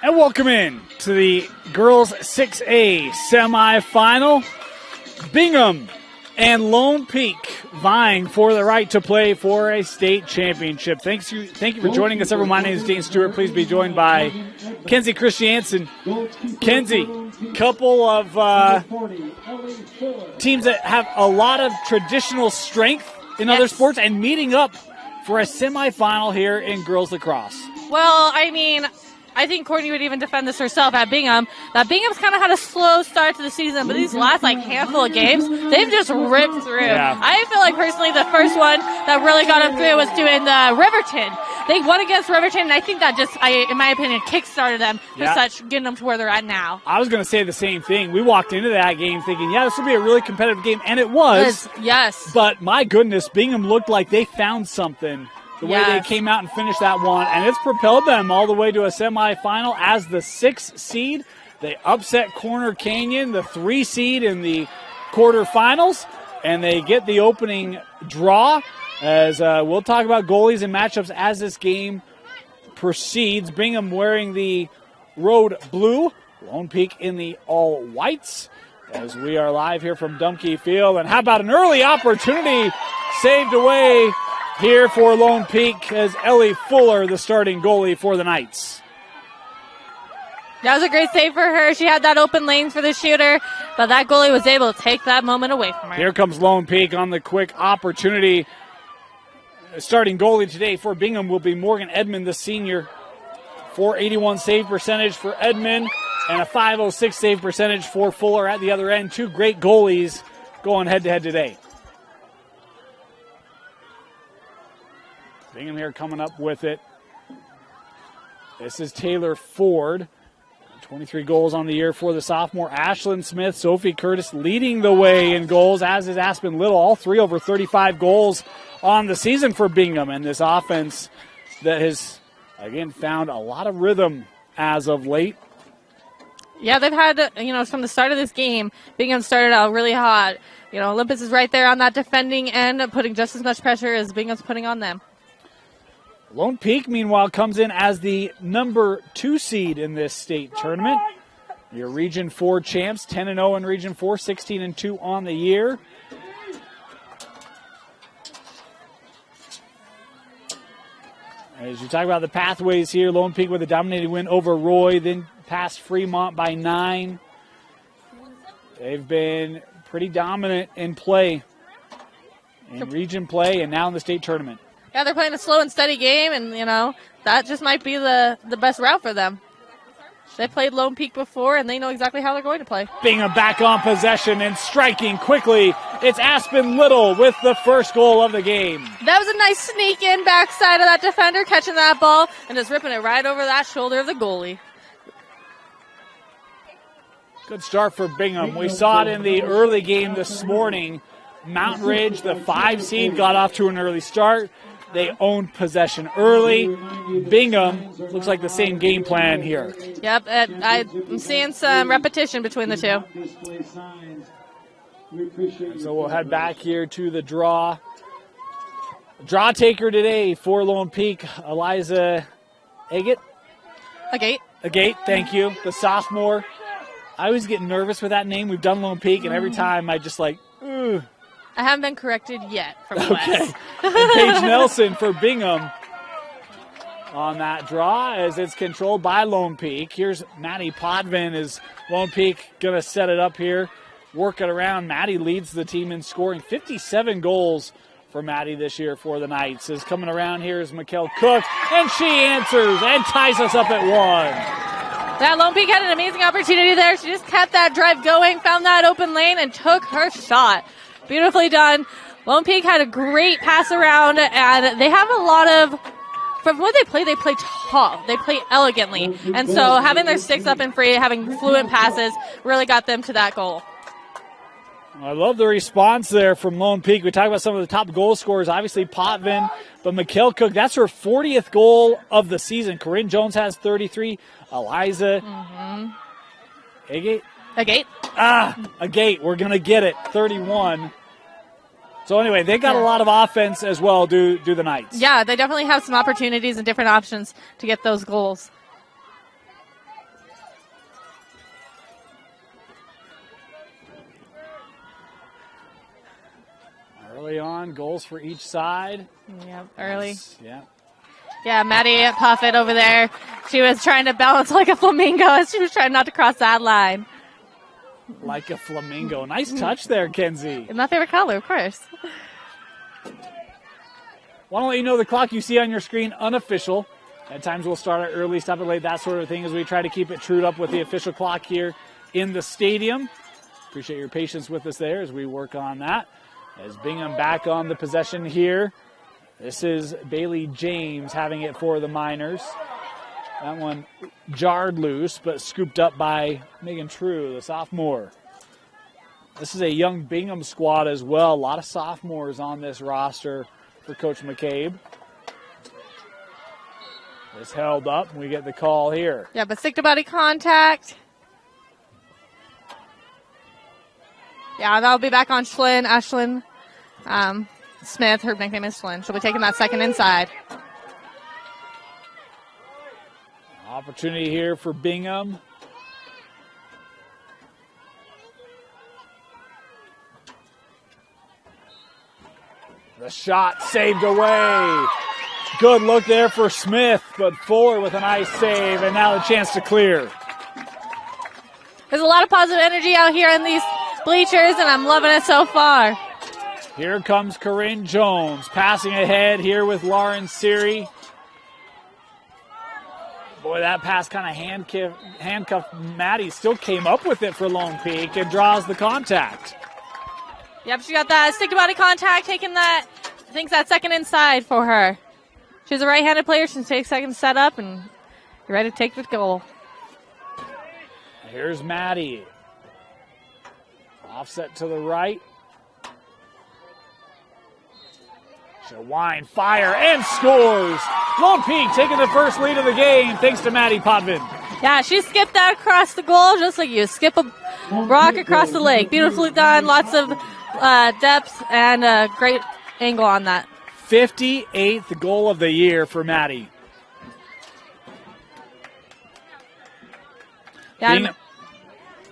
And welcome in to the girls 6A semifinal. Bingham and Lone Peak vying for the right to play for a state championship. Thank you for joining us, everyone. My name is Dane Stewart. Please be joined by Kenzie Christiansen. Kenzie, couple of teams that have a lot of traditional strength in other sports and meeting up for a semifinal here in girls lacrosse. Well, I think Courtney would even defend this herself at Bingham. That Bingham's kind of had a slow start to the season, but these last handful of games, they've just ripped through. Yeah. I feel like personally the first one that really got them through was doing the Riverton. They won against Riverton, and I think that just, in my opinion, kickstarted them to getting them to where they're at now. I was going to say the same thing. We walked into that game thinking, this will be a really competitive game, and it was. Yes. But my goodness, Bingham looked like they found something. The way they came out and finished that one, and it's propelled them all the way to a semifinal as the 6th seed. They upset Corner Canyon, the 3 seed in the quarterfinals, and they get the opening draw. As we'll talk about goalies and matchups as this game proceeds. Bingham wearing the road blue, Lone Peak in the all whites. As we are live here from Dumke Field, and how about an early opportunity saved away here for Lone Peak as Ellie Fuller, the starting goalie for the Knights. That was a great save for her. She had that open lane for the shooter, but that goalie was able to take that moment away from her. Here comes Lone Peak on the quick opportunity. Starting goalie today for Bingham will be Morgan Edmond, the senior. .481 save percentage for Edmond and a .506 save percentage for Fuller at the other end. Two great goalies going head-to-head today. Bingham here coming up with it. This is Taylor Ford. 23 goals on the year for the sophomore. Ashlyn Smith, Sophie Curtis leading the way in goals, as is Aspen Little. All three over 35 goals on the season for Bingham. And this offense that has, again, found a lot of rhythm as of late. Yeah, they've had, from the start of this game, Bingham started out really hot. Olympus is right there on that defending end, putting just as much pressure as Bingham's putting on them. Lone Peak, meanwhile, comes in as the number 2 seed in this state tournament. Your Region 4 champs, 10-0 in Region 4, 16-2 on the year. As you talk about the pathways here, Lone Peak with a dominating win over Roy, then past Fremont by 9. They've been pretty dominant in play, in region play, and now in the state tournament. Yeah, they're playing a slow and steady game, and, that just might be the best route for them. They played Lone Peak before, and they know exactly how they're going to play. Bingham back on possession and striking quickly. It's Aspen Little with the first goal of the game. That was a nice sneak in backside of that defender, catching that ball and just ripping it right over that shoulder of the goalie. Good start for Bingham. We saw it in the early game this morning. Mountain Ridge, the 5 seed, got off to an early start. They owned possession early. Bingham looks like the same game plan here. Yep, I'm seeing some repetition between the two. And so we'll head back here to the draw. Draw taker today for Lone Peak, Eliza Agate. Agate, thank you. The sophomore. I always get nervous with that name. We've done Lone Peak, and every time I just ugh. I haven't been corrected yet from Wes. Okay. And Paige Nelson for Bingham on that draw as it's controlled by Lone Peak. Here's Maddie Podvin. Is Lone Peak going to set it up here, work it around? Maddie leads the team in scoring. 57 goals for Maddie this year for the Knights. Is coming around here is Mikkel Cook, and she answers and ties us up at 1. That Lone Peak had an amazing opportunity there. She just kept that drive going, found that open lane, and took her shot. Beautifully done. Lone Peak had a great pass around, and they have a lot of, from what they play tough. They play elegantly. And so having their sticks up and free, having fluent passes, really got them to that goal. I love the response there from Lone Peak. We talked about some of the top goal scorers, obviously Potvin, but Mikkel Cook, that's her 40th goal of the season. Corinne Jones has 33. Eliza. Agate. Agate. We're going to get it. 31. So anyway, they got a lot of offense as well, do the Knights. Yeah, they definitely have some opportunities and different options to get those goals. Early on, goals for each side. Yep, early. Nice. Yeah. Yeah, Maddie Puffett over there. She was trying to balance like a flamingo as she was trying not to cross that line. Like a flamingo. Nice touch there, Kenzie. My favorite color, of course. Want to let you know the clock you see on your screen, unofficial. At times we'll start it early, stop it late, that sort of thing, as we try to keep it trued up with the official clock here in the stadium. Appreciate your patience with us there as we work on that. As Bingham back on the possession here. This is Bailey James having it for the Miners. That one jarred loose, but scooped up by Megan True, the sophomore. This is a young Bingham squad as well. A lot of sophomores on this roster for Coach McCabe. It's held up, and we get the call here. Yeah, but stick to body contact. Yeah, that'll be back on Schlinn. Ashlyn Smith, her nickname is Schlinn. She'll be taking that second inside. Opportunity here for Bingham. The shot saved away. Good look there for Smith, but Fuller with a nice save, and now the chance to clear. There's a lot of positive energy out here in these bleachers, and I'm loving it so far. Here comes Corinne Jones, passing ahead here with Lauren Seary. Boy, that pass kind of handcuffed Maddie. Still came up with it for Lone Peak and draws the contact. Yep, she got that stick-to-body contact, taking that, I think that second inside for her. She's a right-handed player. She takes second to set up, and you're ready to take the goal. Here's Maddie. Offset to the right. She'll wind, fire, and scores. Lone Peak taking the first lead of the game thanks to Maddie Potvin. Yeah, she skipped that across the goal just like you skip a rock across the lake. Beautifully done. Lots of depth and a great angle on that. 58th goal of the year for Maddie.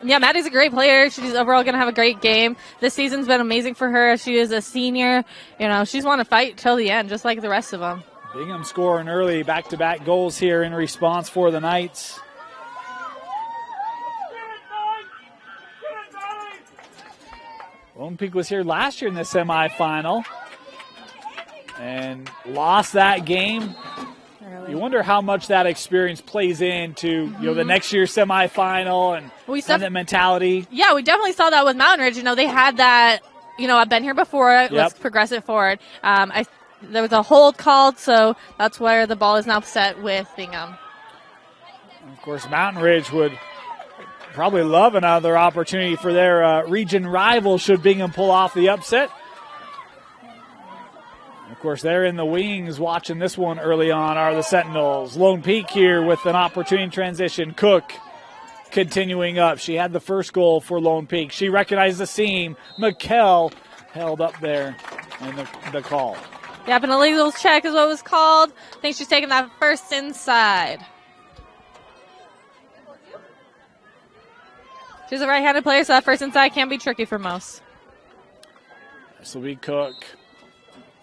Yeah, Maddie's a great player. She's overall going to have a great game. This season's been amazing for her. She is a senior. You know, she's want to fight till the end, just like the rest of them. Bingham scoring early, back-to-back goals here in response for the Knights. Lone Peak was here last year in the semifinal and lost that game. You wonder how much that experience plays into the next year's semifinal and that mentality. Yeah, we definitely saw that with Mountain Ridge. You know, they had that. I've been here before. Let's progress it forward. There was a hold called, so that's where the ball is now set with Bingham. Of course, Mountain Ridge would probably love another opportunity for their region rival should Bingham pull off the upset. Of course, they're in the wings watching this one early on are the Sentinels. Lone Peak here with an opportunity transition. Cook continuing up. She had the first goal for Lone Peak. She recognized the seam. McKell held up there in the call. Yep, an illegal check is what was called. I think she's taking that first inside. She's a right-handed player, so that first inside can be tricky for most. This will be Cook.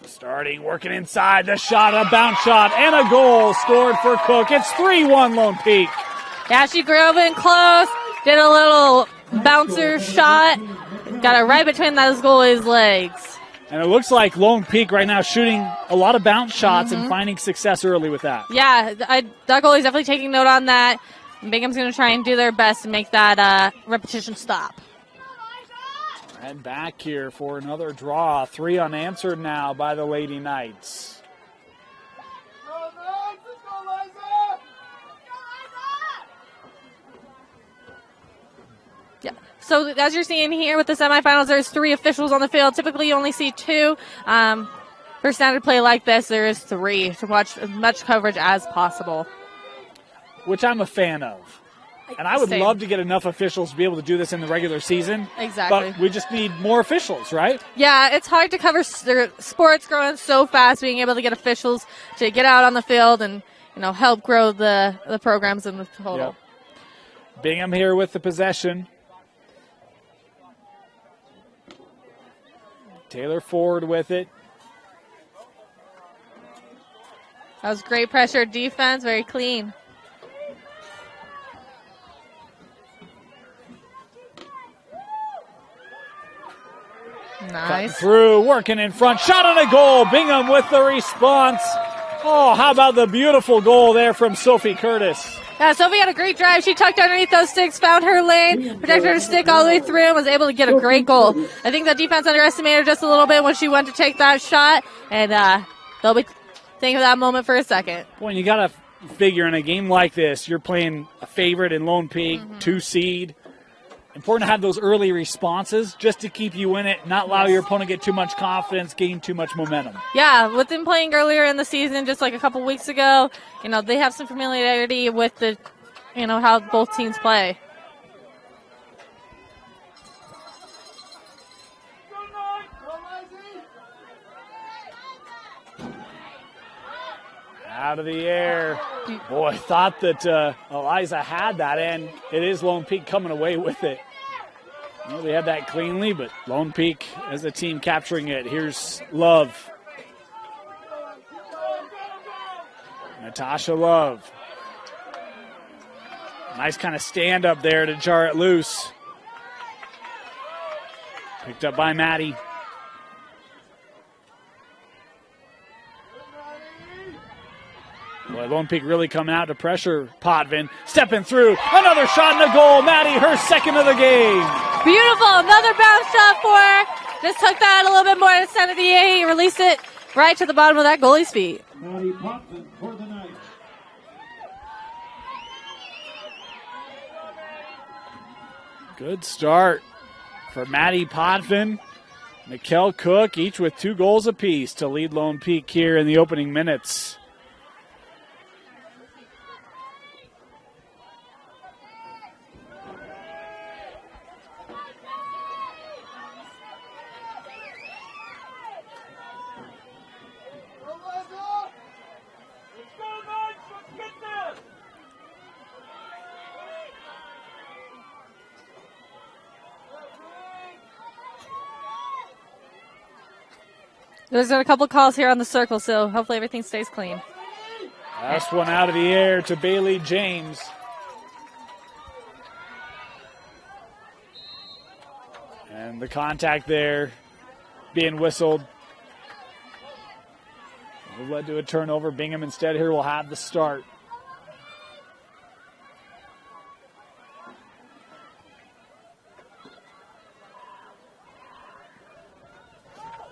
Starting, working inside, the shot, a bounce shot, and a goal scored for Cook. It's 3-1 Lone Peak. Yeah, she drove in close, did a little bouncer shot, got it right between those goalie's legs. And it looks like Lone Peak right now shooting a lot of bounce shots and finding success early with that. Yeah, that goalie's definitely taking note on that. Bingham's going to try and do their best to make that repetition stop. And back here for another draw. 3 unanswered now by the Lady Knights. Yeah. So as you're seeing here with the semifinals, there's 3 officials on the field. Typically you only see 2. For standard play like this, there is 3 to watch as much coverage as possible. Which I'm a fan of. And I would love to get enough officials to be able to do this in the regular season. Exactly. But we just need more officials, right? Yeah, it's hard to cover sports growing so fast, being able to get officials to get out on the field and help grow the programs in the total. Yep. Bingham here with the possession. Taylor forward with it. That was great pressure defense, very clean. Nice. Cutting through, working in front, shot on a goal. Bingham with the response. Oh, how about the beautiful goal there from Sophie Curtis. Yeah, Sophie had a great drive. She tucked underneath those sticks, found her lane, protected her stick all the way through, and was able to get a great goal. I think the defense underestimated her just a little bit when she went to take that shot, and they'll be thinking of that moment for a second. Boy, you got to figure in a game like this, you're playing a favorite in Lone Peak, 2 seed. Important to have those early responses just to keep you in it, not allow your opponent to get too much confidence, gain too much momentum. Yeah, with them playing earlier in the season, just like a couple weeks ago, they have some familiarity with the, how both teams play. Out of the air. Boy, thought that Eliza had that, and it is Lone Peak coming away with it. They had that cleanly, but Lone Peak as a team capturing it. Here's Love. Natasha Love. Nice kind of stand up there to jar it loose. Picked up by Maddie. Boy, Lone Peak really coming out to pressure Potvin. Stepping through. Another shot and a goal. Maddie, her second of the game. Beautiful. Another bounce shot for her. Just took that a little bit more to the center of the A. Released it right to the bottom of that goalie's feet. Maddie Potvin for the night. Good start for Maddie Potvin. Mikkel Cook, each with 2 goals apiece to lead Lone Peak here in the opening minutes. There's a couple calls here on the circle, so hopefully everything stays clean. Last one out of the air to Bailey James. And the contact there being whistled. It led to a turnover. Bingham instead here will have the start.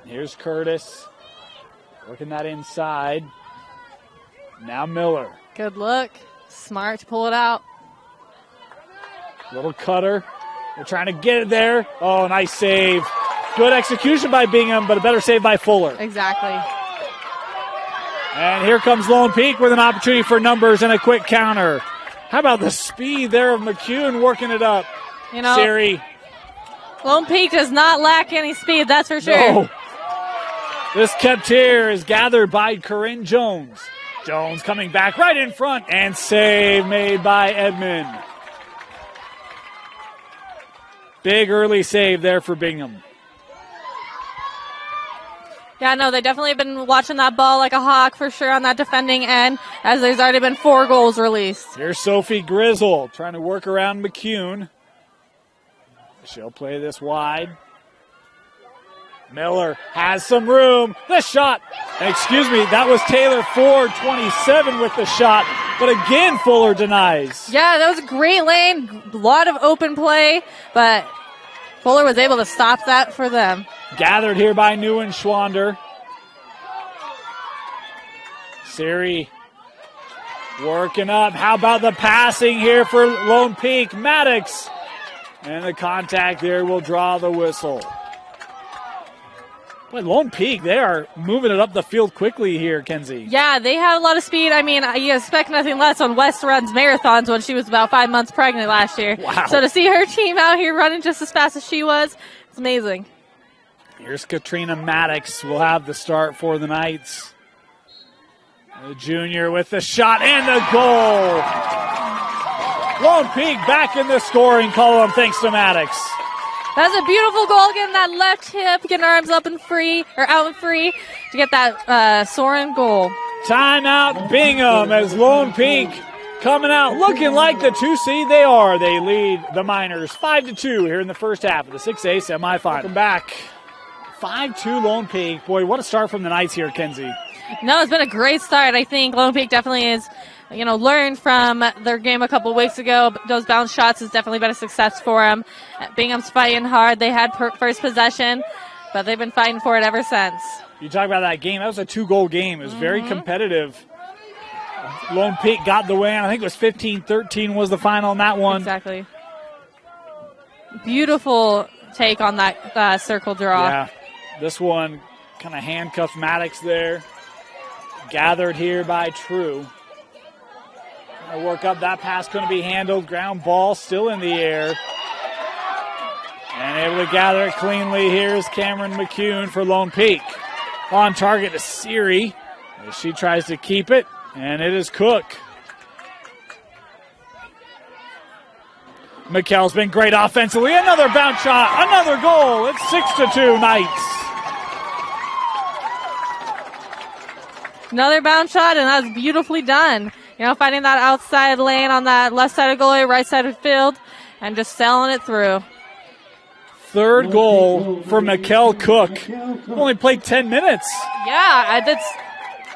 Here's Curtis, working that inside. Now Miller. Good look. Smart to pull it out. Little cutter. They're trying to get it there. Oh, nice save. Good execution by Bingham, but a better save by Fuller. Exactly. And here comes Lone Peak with an opportunity for numbers and a quick counter. How about the speed there of McCune working it up? Siri. Lone Peak does not lack any speed, that's for sure. No. This kept here is gathered by Corinne Jones. Jones coming back right in front, and save made by Edmond. Big early save there for Bingham. Yeah, no, they definitely have been watching that ball like a hawk for sure on that defending end, as there's already been 4 goals released. Here's Sophie Grizzle trying to work around McCune. She'll play this wide. Miller has some room. The shot. Excuse me, that was Taylor Ford, 27 with the shot. But again, Fuller denies. Yeah, that was a great lane. A lot of open play, but Fuller was able to stop that for them. Gathered here by Neuenschwander. Siri working up. How about the passing here for Lone Peak? Maddox. And the contact there will draw the whistle. Boy, Lone Peak, they are moving it up the field quickly here, Kenzie. Yeah, they have a lot of speed. I mean, you expect nothing less on West runs marathons when she was about 5 months pregnant last year. Wow. So to see her team out here running just as fast as she was, it's amazing. Here's Katrina Maddox will have the start for the Knights. The junior with the shot and the goal. Lone Peak back in the scoring column thanks to Maddox. That's a beautiful goal, getting that left hip, getting her arms up and free, or out and free to get that soaring goal. Timeout Bingham as Lone Peak coming out looking like the 2 seed they are. They lead the Miners 5-2 here in the first half of the 6A semifinal. Welcome back. 5-2 Lone Peak. Boy, what a start from the Knights here, Kenzie. No, it's been a great start. I think Lone Peak definitely is, learned from their game a couple weeks ago. Those bounce shots has definitely been a success for them. Bingham's fighting hard. They had first possession, but they've been fighting for it ever since. You talk about that game. That was a 2-goal game. It was very competitive. Lone Peak got the win. I think it was 15-13 was the final in that one. Exactly. Beautiful take on that circle draw. Yeah, this one kind of handcuffed Maddox there. Gathered here by True. Trying to work up. That pass couldn't be handled. Ground ball still in the air. And able to gather it cleanly. Here's Cameron McCune for Lone Peak. On target to Siri as she tries to keep it. And it is Cook. McKell's been great offensively. Another bounce shot. Another goal. It's 6-2 Knights. Another bounce shot, and that's beautifully done. Finding that outside lane on that left side of goalie, right side of field, and just sailing it through. Third goal for McKell Cook. Only played 10 minutes. Yeah, that's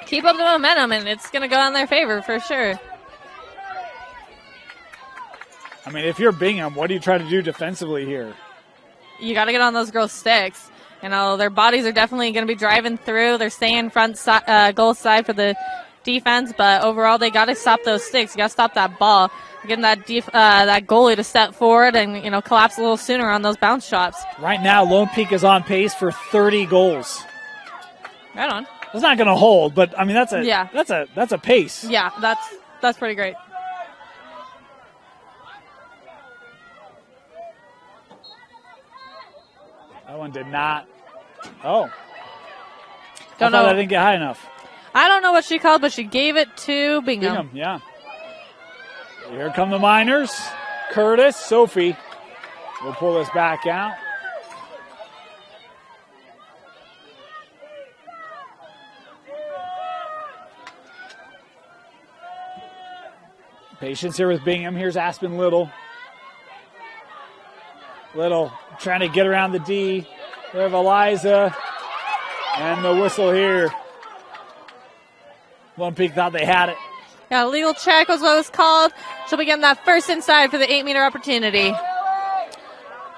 keep up the momentum, and it's going to go in their favor for sure. I mean, if you're Bingham, what do you try to do defensively here? You got to get on those girls' sticks. Their bodies are definitely going to be driving through. They're staying front goal side for the defense, but overall they got to stop those sticks. You got to stop that ball. Getting that that goalie to step forward and collapse a little sooner on those bounce shots. Right now, Lone Peak is on pace for 30 goals. Right on. It's not going to hold, but I mean that's a pace. Yeah, that's pretty great. That one did not. Oh. Don't know. I didn't get high enough. I don't know what she called, but she gave it to Bingham. Yeah. Here come the Miners. Curtis, Sophie will pull this back out. Patience here with Bingham. Here's Aspen Little. Little trying to get around the D. We have Eliza. And the whistle here. Lone Peak thought they had it. Yeah, legal check was what it was called. She'll be getting that first inside for the 8-meter opportunity.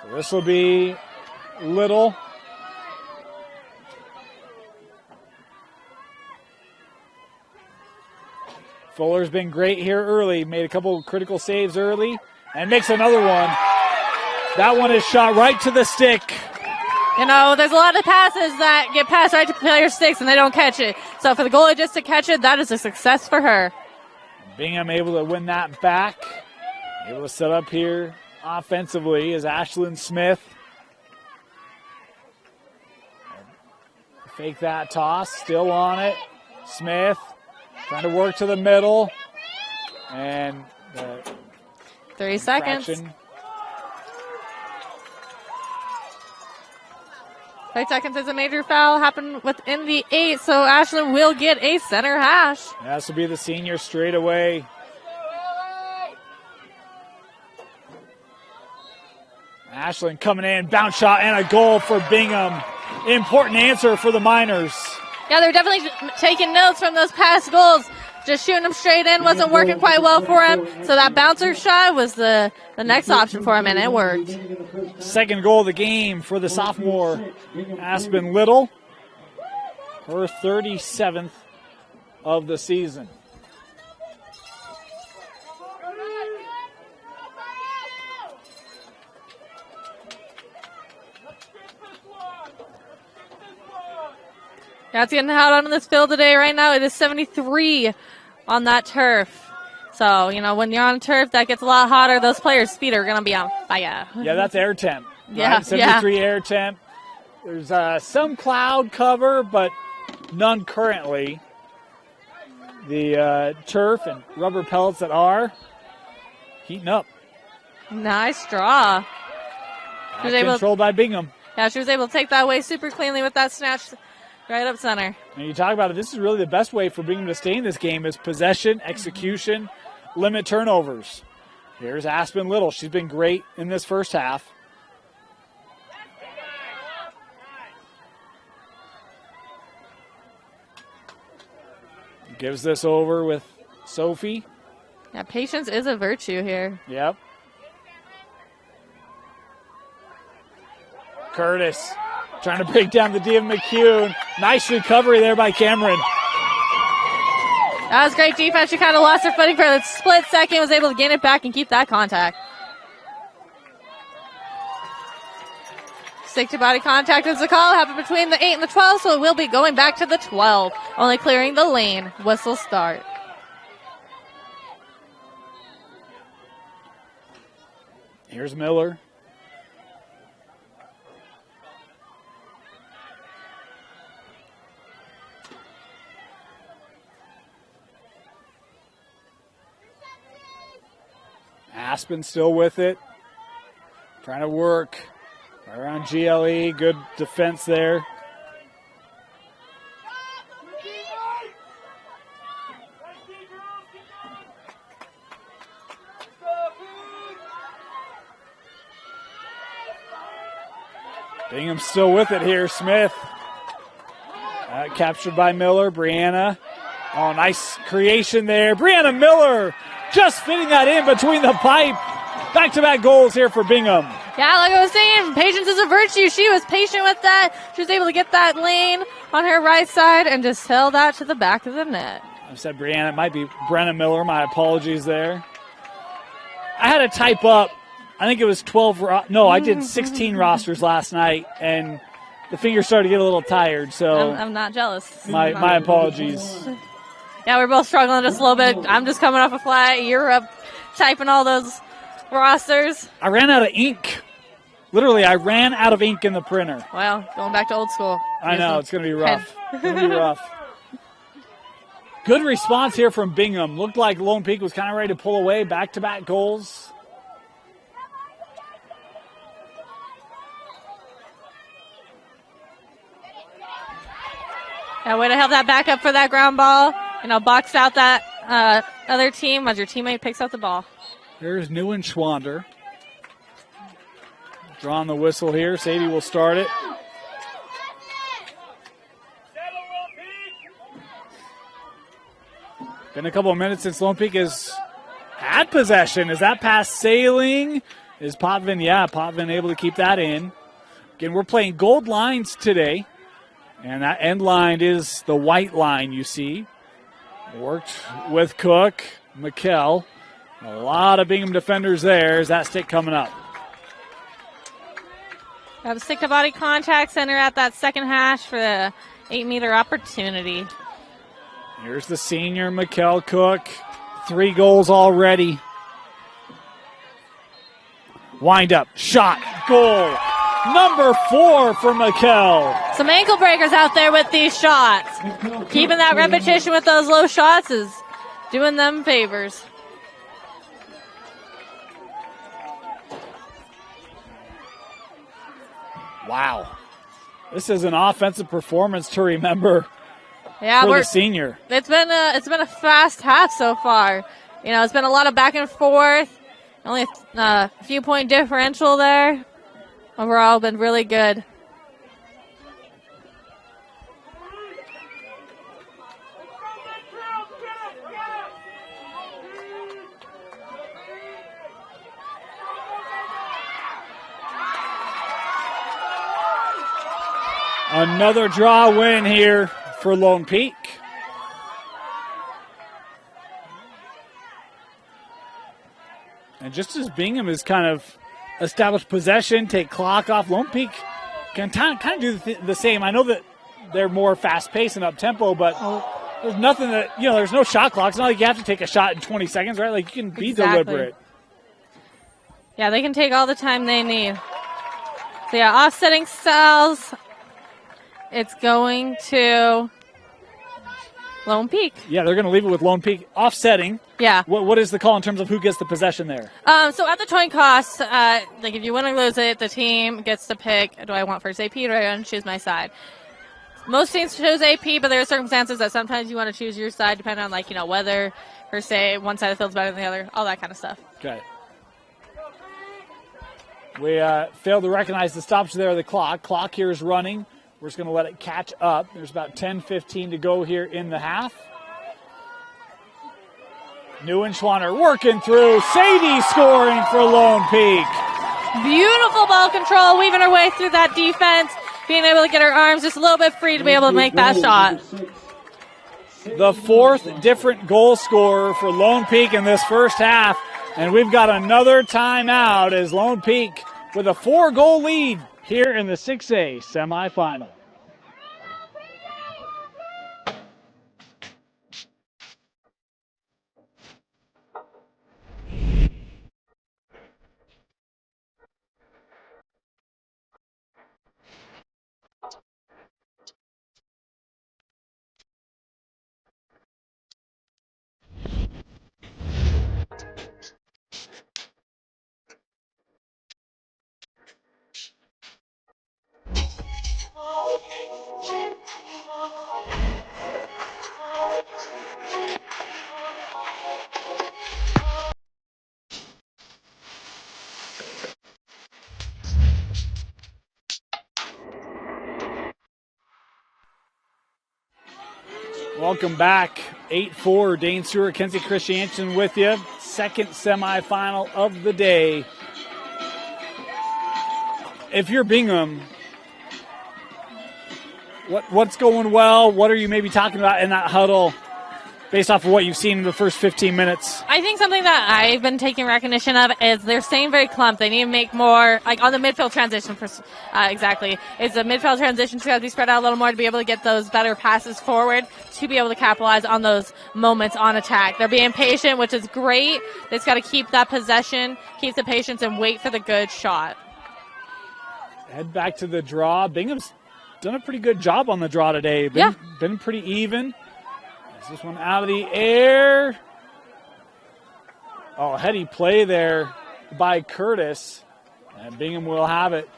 So this will be Little. Fuller's been great here early. Made a couple critical saves early. And makes another one. That one is shot right to the stick. There's a lot of passes that get passed right to player sticks and they don't catch it. So for the goalie just to catch it, that is a success for her. Bingham able to win that back. Able to set up here offensively is Ashlyn Smith. Fake that toss, still on it. Smith trying to work to the middle. And 3 seconds. 5 seconds is a major foul. Happened within the 8, so Ashlyn will get a center hash. Has to be the senior straight away. Ashlyn coming in, bounce shot, and a goal for Bingham. Important answer for the Miners. Yeah, they're definitely taking notes from those past goals. Just shooting them straight in wasn't working quite well for him. So that bouncer shot was the next option for him, and it worked. Second goal of the game for the sophomore, Aspen Little. Her 37th of the season. Yeah, it's getting hot on this field today. Right now it is 73 on that turf. So, when you're on turf, that gets a lot hotter. Those players' feet are going to be on fire. Yeah, that's air temp. Yeah, right? 73 air temp. There's some cloud cover, but none currently. The turf and rubber pellets that are heating up. Nice draw. Controlled by Bingham. Yeah, she was able to take that away super cleanly with that snatch right up center. And you talk about it, this is really the best way for Bingham to stay in this game is possession, execution, limit turnovers. Here's Aspen Little. She's been great in this first half. Gives this over with Sophie. Yeah, patience is a virtue here. Yep. Curtis trying to break down the D of McCune. Nice recovery there by Cameron. That was great defense. She kind of lost her footing for a split second, was able to gain it back and keep that contact. Stick to body contact is the call. Happened between the 8 and the 12, so it will be going back to the 12. Only clearing the lane. Whistle start. Here's Miller. Aspen still with it. Trying to work around GLE. Good defense there. Bingham still with it here. Smith. Captured by Miller. Brianna. Oh, nice creation there. Brianna Miller just fitting that in between the pipe. Back-to-back goals here for Bingham. Yeah, like I was saying, patience is a virtue. She was patient with that. She was able to get that lane on her right side and just held that to the back of the net. I said Brianna. It might be Brenna Miller. My apologies there. I had to type up, I think it was 12. I did 16 rosters last night, and the fingers started to get a little tired. So I'm not jealous. My apologies. Yeah, we're both struggling just a little bit. I'm just coming off a flat. You're up typing all those rosters. I ran out of ink. Literally, I ran out of ink in the printer. Well, going back to old school. I know, it's going to be rough. It's going to be rough. Good response here from Bingham. Looked like Lone Peak was kind of ready to pull away. Back-to-back goals. Yeah, way to help that back up for that ground ball. Box out that other team as your teammate picks up the ball. There's Newen Schwander. Drawing the whistle here. Sadie will start it. Been a couple of minutes since Lone Peak has had possession. Is that pass sailing? Is Potvin? Yeah, Potvin able to keep that in. Again, we're playing gold lines today. And that end line is the white line you see. Worked with Cook, McKell. A lot of Bingham defenders there. Is that stick coming up? Got a stick to body contact center at that second hash for the 8-meter opportunity. Here's the senior, McKell Cook. 3 goals already. Wind up, shot, goal. Number 4 for McKell. Some ankle breakers out there with these shots. Keeping that repetition with those low shots is doing them favors. Wow. This is an offensive performance to remember for the senior. It's been a fast half so far. It's been a lot of back and forth. Only a few point differential there. Overall, been really good. Another draw win here for Lone Peak. And just as Bingham has kind of established possession, take clock off, Lone Peak can kind of do the same. I know that they're more fast-paced and up-tempo, but there's nothing that, there's no shot clock. It's not like you have to take a shot in 20 seconds, right? Like, you can be deliberate. Yeah, they can take all the time they need. So, yeah, offsetting styles. It's going to Lone Peak. Yeah, they're going to leave it with Lone Peak offsetting. Yeah. What is the call in terms of who gets the possession there? So at the coin toss, like if you win or lose it, the team gets to pick, do I want first AP or do I want to choose my side? Most teams choose AP, but there are circumstances that sometimes you want to choose your side depending on, weather, per se, one side of the field's better than the other, all that kind of stuff. Okay. We failed to recognize the stoppage there of the clock. Clock here is running. We're just going to let it catch up. There's about 10-15 to go here in the half. Neuenschwander working through. Sadie scoring for Lone Peak. Beautiful ball control, weaving her way through that defense, being able to get her arms just a little bit free to be able to make that shot. The fourth different goal scorer for Lone Peak in this first half. And we've got another timeout as Lone Peak with a 4-goal lead here in the 6A semifinal. Welcome back. 8-4, Dane Stewart, Kenzie Christiansen with you. Second semifinal of the day. If you're Bingham, what's going well? What are you maybe talking about in that huddle based off of what you've seen in the first 15 minutes? I think something that I've been taking recognition of is they're staying very clumped. They need to make more, like on the midfield transition, exactly. It's the midfield transition's got to be spread out a little more to be able to get those better passes forward to be able to capitalize on those moments on attack. They're being patient, which is great. They just got to keep that possession, keep the patience, and wait for the good shot. Head back to the draw. Bingham's done a pretty good job on the draw today. Been pretty even. This one out of the air. Oh, heady play there by Curtis. And Bingham will have it.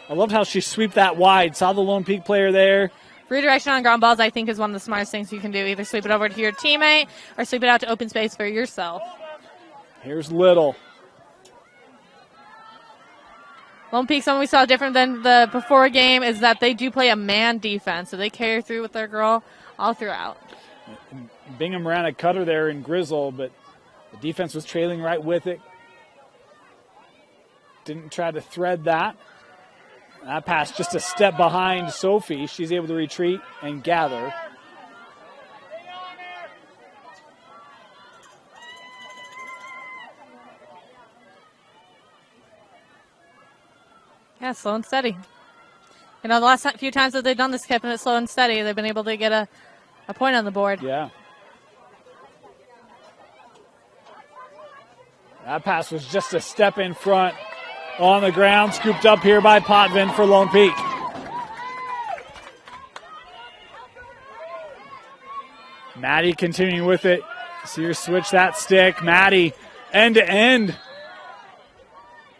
I loved how she swept that wide. Saw the Lone Peak player there. Redirection on ground balls, I think, is one of the smartest things you can do. Either sweep it over to your teammate or sweep it out to open space for yourself. Here's Little. Lone Peak, something we saw different than the before game is that they do play a man defense, so they carry through with their girl all throughout. Bingham ran a cutter there in Grizzle, but the defense was trailing right with it. Didn't try to thread that. That pass just a step behind Sophie. She's able to retreat and gather. Yeah, slow and steady. The last few times that they've done this, keeping it slow and steady, they've been able to get a point on the board. Yeah. That pass was just a step in front on the ground, scooped up here by Potvin for Lone Peak. Maddie continuing with it. See her switch that stick. Maddie, end to end.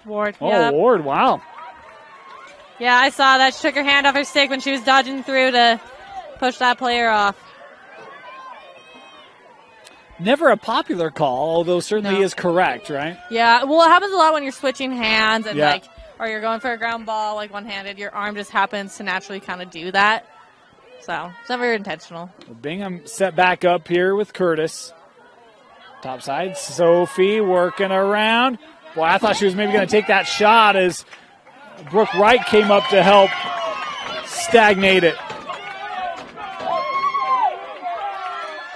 Ward. Oh, yep. Ward, wow. Yeah, I saw that. She took her hand off her stick when she was dodging through to push that player off. Never a popular call, although certainly is correct, right? Yeah, well, it happens a lot when you're switching hands and or you're going for a ground ball like one-handed. Your arm just happens to naturally kind of do that. So it's never intentional. Well, Bingham set back up here with Curtis. Top side, Sophie working around. Boy, I thought she was maybe going to take that shot as Brooke Wright came up to help stagnate it.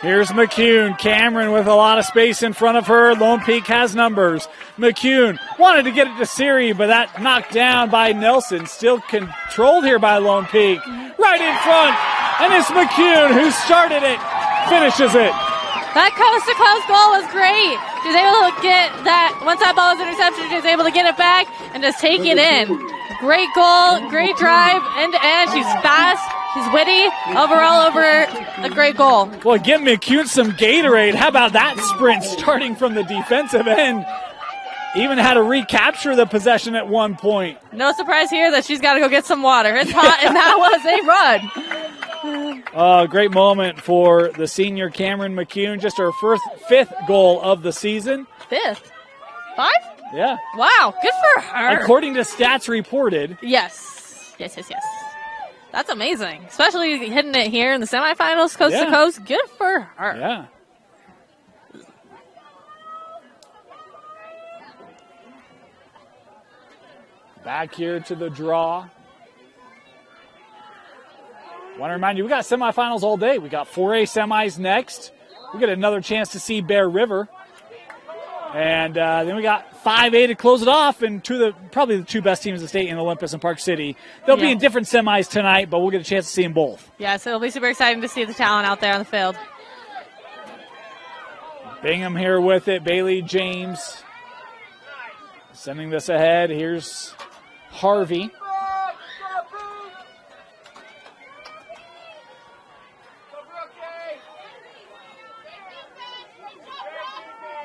Here's McCune. Cameron with a lot of space in front of her. Lone Peak has numbers. McCune wanted to get it to Siri, but that knocked down by Nelson. Still controlled here by Lone Peak. Right in front. And it's McCune who started it, finishes it. That coast-to-coast goal was great. She was able to get that. Once that ball was intercepted, she was able to get it back and just take it in. Great goal, great drive, end-to-end. She's fast. He's witty, overall over a great goal. Well, give McCune some Gatorade. How about that sprint starting from the defensive end? Even had to recapture the possession at one point. No surprise here that she's got to go get some water. It's hot, and that was a run. Great moment for the senior Cameron McCune. Just her fifth goal of the season. Fifth? 5? Yeah. Wow, good for her. According to stats reported. Yes. That's amazing. Especially hitting it here in the semifinals, coast to coast. Good for her. Yeah. Back here to the draw. Want to remind you, we got semifinals all day. We got 4A semis next. We get another chance to see Bear River. And then we got 5A to close it off, and probably the two best teams in the state in Olympus and Park City. They'll be in different semis tonight, but we'll get a chance to see them both. Yeah, so it'll be super exciting to see the talent out there on the field. Bingham here with it. Bailey James sending this ahead. Here's Harvey.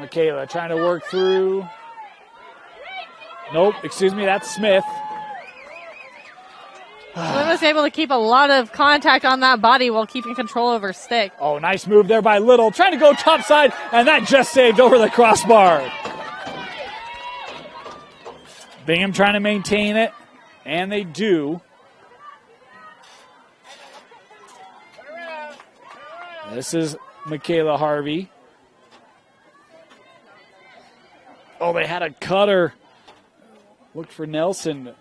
Michaela trying to work through. Nope, excuse me, that's Smith. Lynn was able to keep a lot of contact on that body while keeping control of her stick. Oh, nice move there by Little. Trying to go topside, and that just saved over the crossbar. Bingham trying to maintain it, and they do. This is Michaela Harvey. Oh, they had a cutter. Looked for Nelson.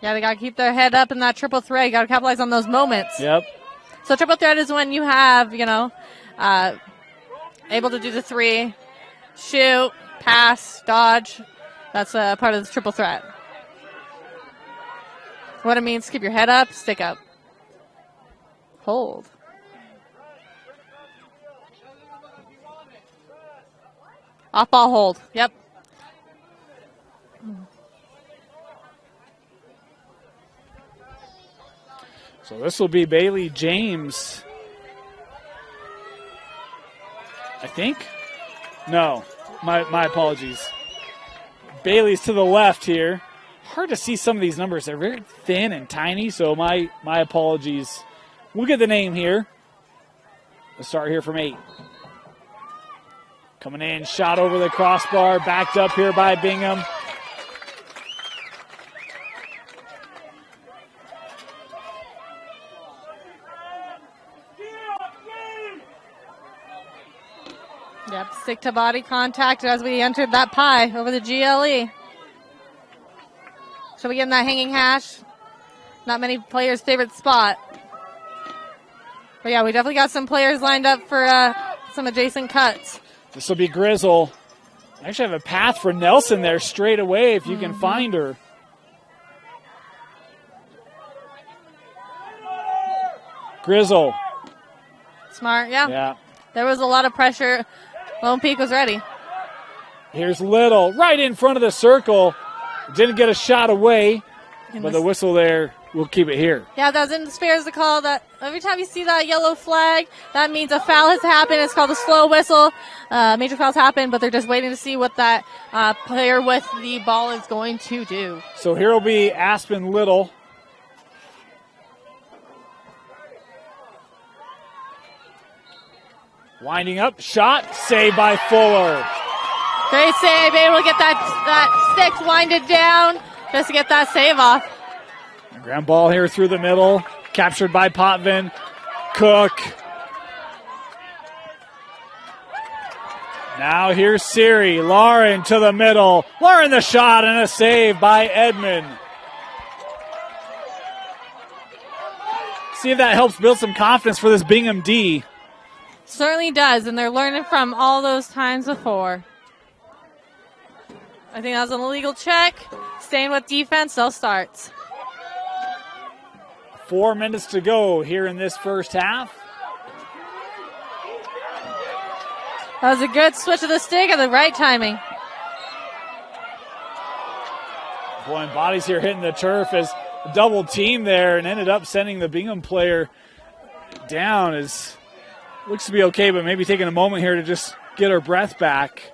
Yeah, they got to keep their head up in that triple threat. You got to capitalize on those moments. Yep. So triple threat is when you have, able to do the 3, shoot, pass, dodge. That's a part of the triple threat. What it means, keep your head up, stick up. Hold. Off ball hold. Yep. So this will be Bailey James. I think? No. My apologies. Bailey's to the left here. Hard to see some of these numbers. They're very thin and tiny, so my apologies. We'll get the name here. Let's start here from 8. Coming in, shot over the crossbar, backed up here by Bingham. Yep, stick to body contact as we entered that pie over the GLE. So we get in that hanging hash. Not many players' favorite spot. But yeah, we definitely got some players lined up for some adjacent cuts. This will be Grizzle. I actually have a path for Nelson there straight away if you can find her. Grizzle. Smart, yeah. Yeah. There was a lot of pressure. Lone Peak was ready. Here's Little right in front of the circle. Didn't get a shot away, but the whistle there will keep it here. Yeah, that was in the Spears to call that. Every time you see that yellow flag, that means a foul has happened. It's called a slow whistle. Major fouls happen, but they're just waiting to see what that player with the ball is going to do. So here will be Aspen Little. Winding up, shot, saved by Fuller. Great save, able to get that stick winded down just to get that save off. Ground ball here through the middle, captured by Potvin. Cook. Now here's Siri. Lauren to the middle. Lauren the shot and a save by Edmond. See if that helps build some confidence for this Bingham D. Certainly does, and they're learning from all those times before. I think that was an illegal check. Staying with defense, they'll start. 4 minutes to go here in this first half. That was a good switch of the stick at the right timing. Boy, and bodies here hitting the turf as double team there and ended up sending the Bingham player down. Looks to be okay, but maybe taking a moment here to just get her breath back.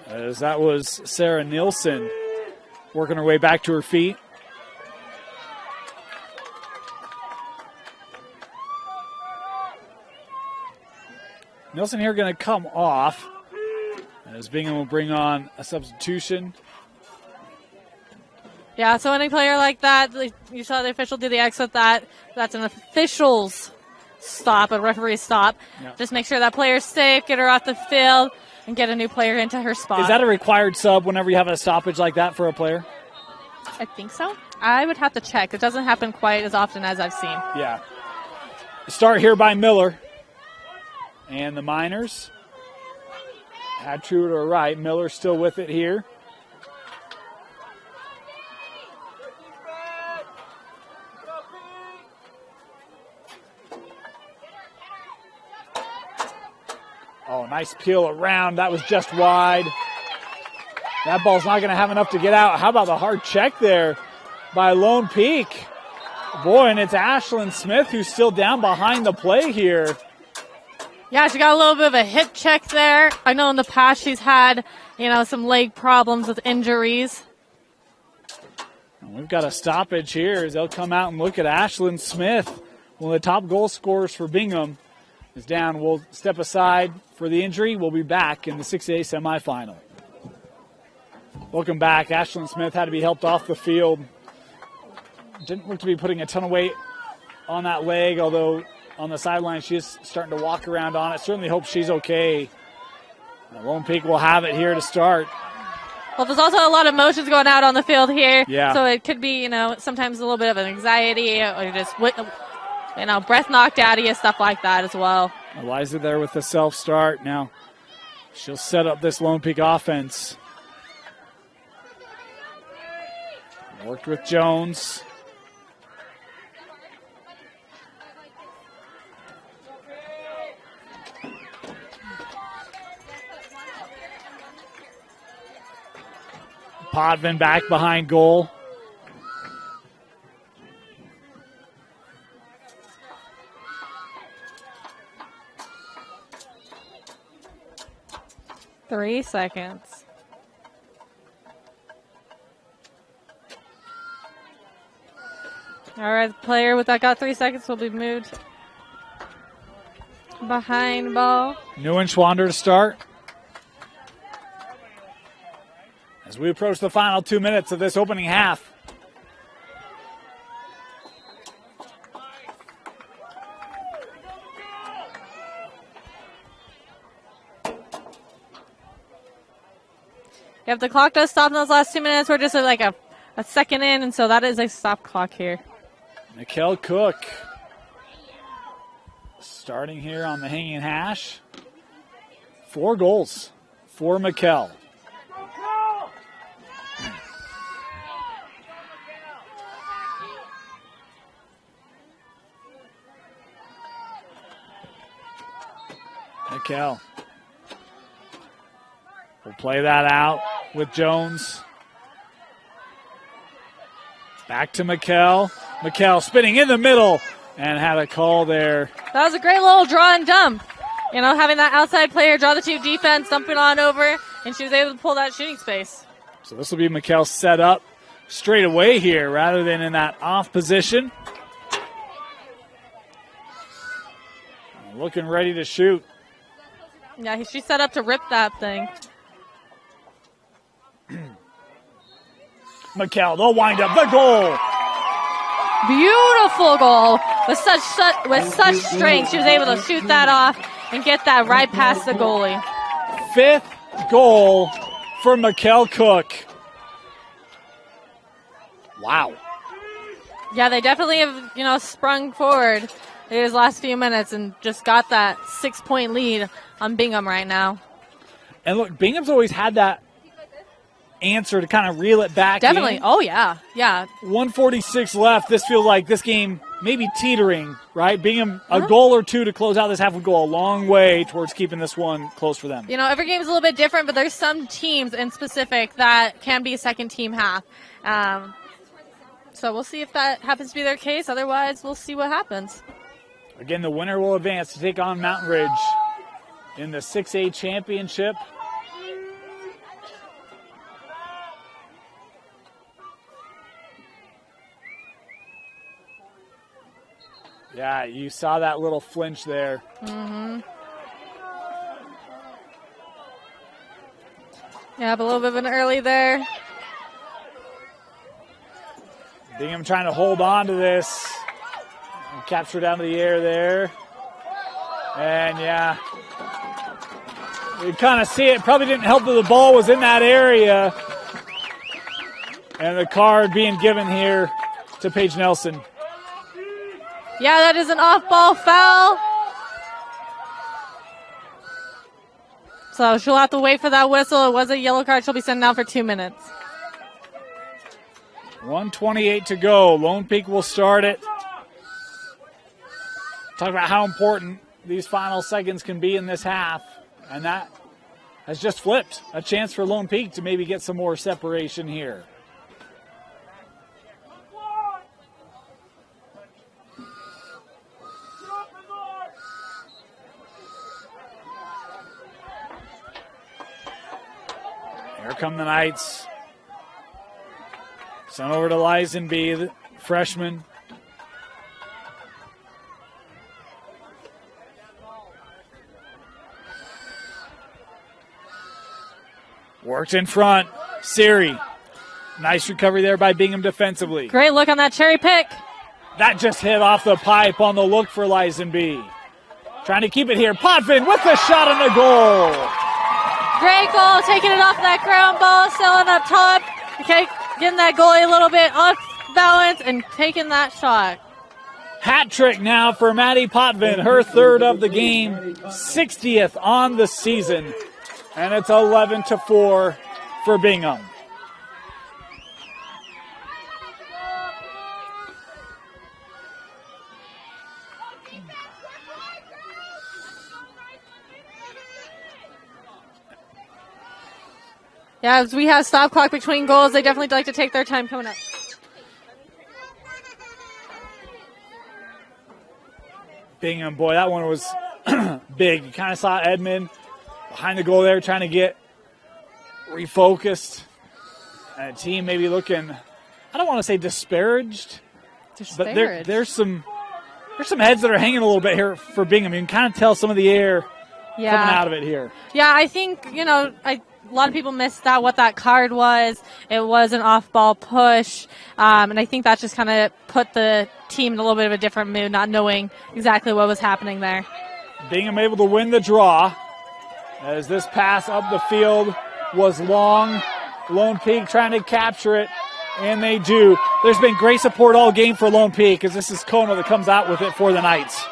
As that was Sarah Nielsen working her way back to her feet. Nielsen here going to come off as Bingham will bring on a substitution. Yeah, so any player like that, you saw the official do the X with that. That's an official's stop, a referee stop. Yeah. Just make sure that player's safe, get her off the field, and get a new player into her spot. Is that a required sub whenever you have a stoppage like that for a player? I think so. I would have to check. It doesn't happen quite as often as I've seen. Yeah. Start here by Miller. And the Miners had true to her right. Miller still with it here. Oh, nice peel around. That was just wide. That ball's not going to have enough to get out. How about the hard check there by Lone Peak? Boy, and it's Ashlyn Smith who's still down behind the play here. Yeah, she got a little bit of a hip check there. I know in the past she's had, some leg problems with injuries. We've got a stoppage here as they'll come out and look at Ashlyn Smith, one of the top goal scorers for Bingham, is down. We'll step aside for the injury. We'll be back in the 6A semifinal. Welcome back. Ashlyn Smith had to be helped off the field. Didn't look to be putting a ton of weight on that leg, although on the sideline she is starting to walk around on it. Certainly hope she's okay. Lone Peak will have it here to start. Well, there's also a lot of motions going out on the field here. Yeah. So it could be, sometimes a little bit of an anxiety or just, breath knocked out of you, stuff like that as well. Eliza there with the self-start. Now she'll set up this Lone Peak offense. Worked with Jones. Potvin back behind goal. Three seconds. All right, the player with that got 3 seconds will be moved behind ball. Neuenschwander to start. As we approach the final 2 minutes of this opening half. If the clock does stop in those last 2 minutes, we're just like a second in, and so that is a stop clock here. Mikkel Cook starting here on the hanging hash. 4 goals for Mikkel. Mikkel will play that out with Jones. Back to Mikkel. Mikkel spinning in the middle and had a call there. That was a great little draw and dump. Having that outside player draw the 2 defense, dumping on over, and she was able to pull that shooting space. So this will be Mikkel set up straight away here rather than in that off position. Looking ready to shoot. Yeah, she's set up to rip that thing. Mikkel, they'll wind up the goal. Beautiful goal with such strength. She was able to shoot that off and get that right past the goalie. 5th goal for Mikkel Cook. Wow. Yeah, they definitely have, sprung forward these last few minutes and just got that 6-point lead on Bingham right now. And look, Bingham's always had that answer to kind of reel it back Definitely. in. Oh, yeah. Yeah. 1:46 left. This feels like this game maybe teetering, right? Bingham, a goal or two to close out this half would go a long way towards keeping this one close for them. You know, every game is a little bit different, but there's some teams in specific that can be a second team half. So we'll see if that happens to be their case. Otherwise, we'll see what happens. Again, the winner will advance to take on Mountain Ridge in the 6A championship. Yeah, you saw that little flinch there. Mm-hmm. Yeah, but a little bit of an early there. Bingham trying to hold on to this. And capture down to the air there. And yeah, you kind of see it. Probably didn't help that the ball was in that area. And the card being given here to Paige Nelson. Yeah, that is an off-ball foul. So she'll have to wait for that whistle. It was a yellow card. She'll be sent down for 2 minutes. 1:28 to go. Lone Peak will start it. Talk about how important these final seconds can be in this half. And that has just flipped. A chance for Lone Peak to maybe get some more separation here. Here come the Knights. Sent over to Lisenby, the freshman. Worked in front. Siri. Nice recovery there by Bingham defensively. Great look on that cherry pick. That just hit off the pipe on the look for Lisenby. Trying to keep it here. Potvin with the shot on the goal. Great goal, taking it off that ground ball, selling up top. Okay, getting that goalie a little bit off balance and taking that shot. Hat trick now for Maddie Potvin, her third of the game, 60th on the season. And it's 11-4 for Bingham. Yeah, as we have stop clock between goals, they definitely like to take their time coming up. Bingham, boy, that one was big. You kind of saw Edmond behind the goal there trying to get refocused. And a team maybe looking, I don't want to say disparaged. But there's some heads that are hanging a little bit here for Bingham. You can kind of tell some of the air coming out of it here. Yeah, I think, a lot of people missed what that card was. It was an off-ball push, and I think that just kind of put the team in a little bit of a different mood, not knowing exactly what was happening there. Bingham able to win the draw as this pass up the field was long. Lone Peak trying to capture it, and they do. There's been great support all game for Lone Peak as this is Kona that comes out with it for the Knights.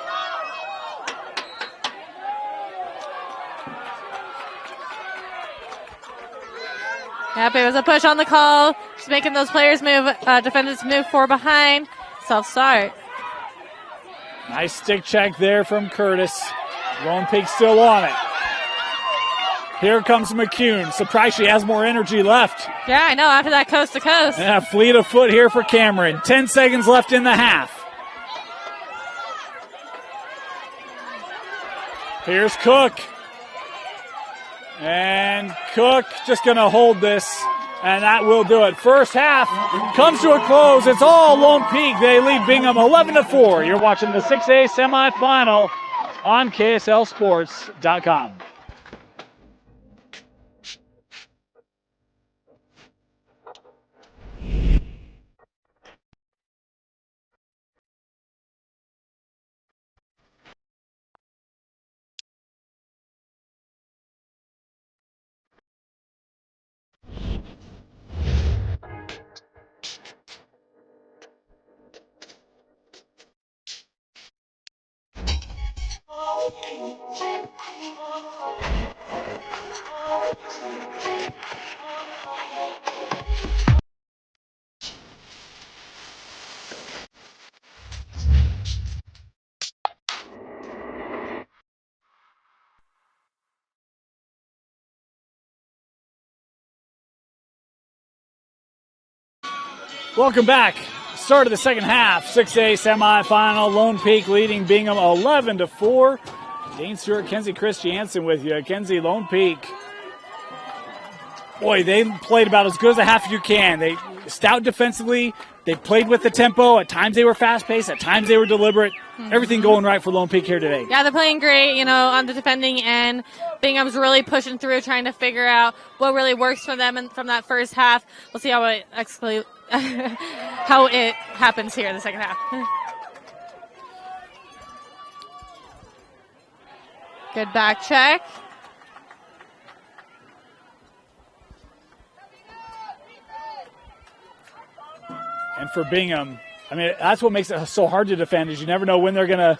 Yep, it was a push on the call. Just making those players move, defenders move four behind. Self-start. Nice stick check there from Curtis. Lone Peak still on it. Here comes McCune. Surprised she has more energy left. Yeah, I know, after that coast to coast. Yeah, fleet of foot here for Cameron. 10 seconds left in the half. Here's Cook. And Cook just going to hold this, and that will do it. First half comes to a close. It's all Lone Peak. They lead Bingham 11-4. You're watching the 6A semifinal on KSLSports.com. Welcome back. Start of the second half. 6A semifinal. Lone Peak leading Bingham 11-4. Dane Stewart, Kenzie Christiansen with you. Kenzie, Lone Peak. Boy, they played about as good as a half you can. They stout defensively. They played with the tempo. At times they were fast-paced. At times they were deliberate. Everything going right for Lone Peak here today. Yeah, they're playing great, on the defending end. Bingham's really pushing through, trying to figure out what really works for them from that first half. We'll see how it how it happens here in the second half. Good back check. And for Bingham, that's what makes it so hard to defend is you never know when they're going to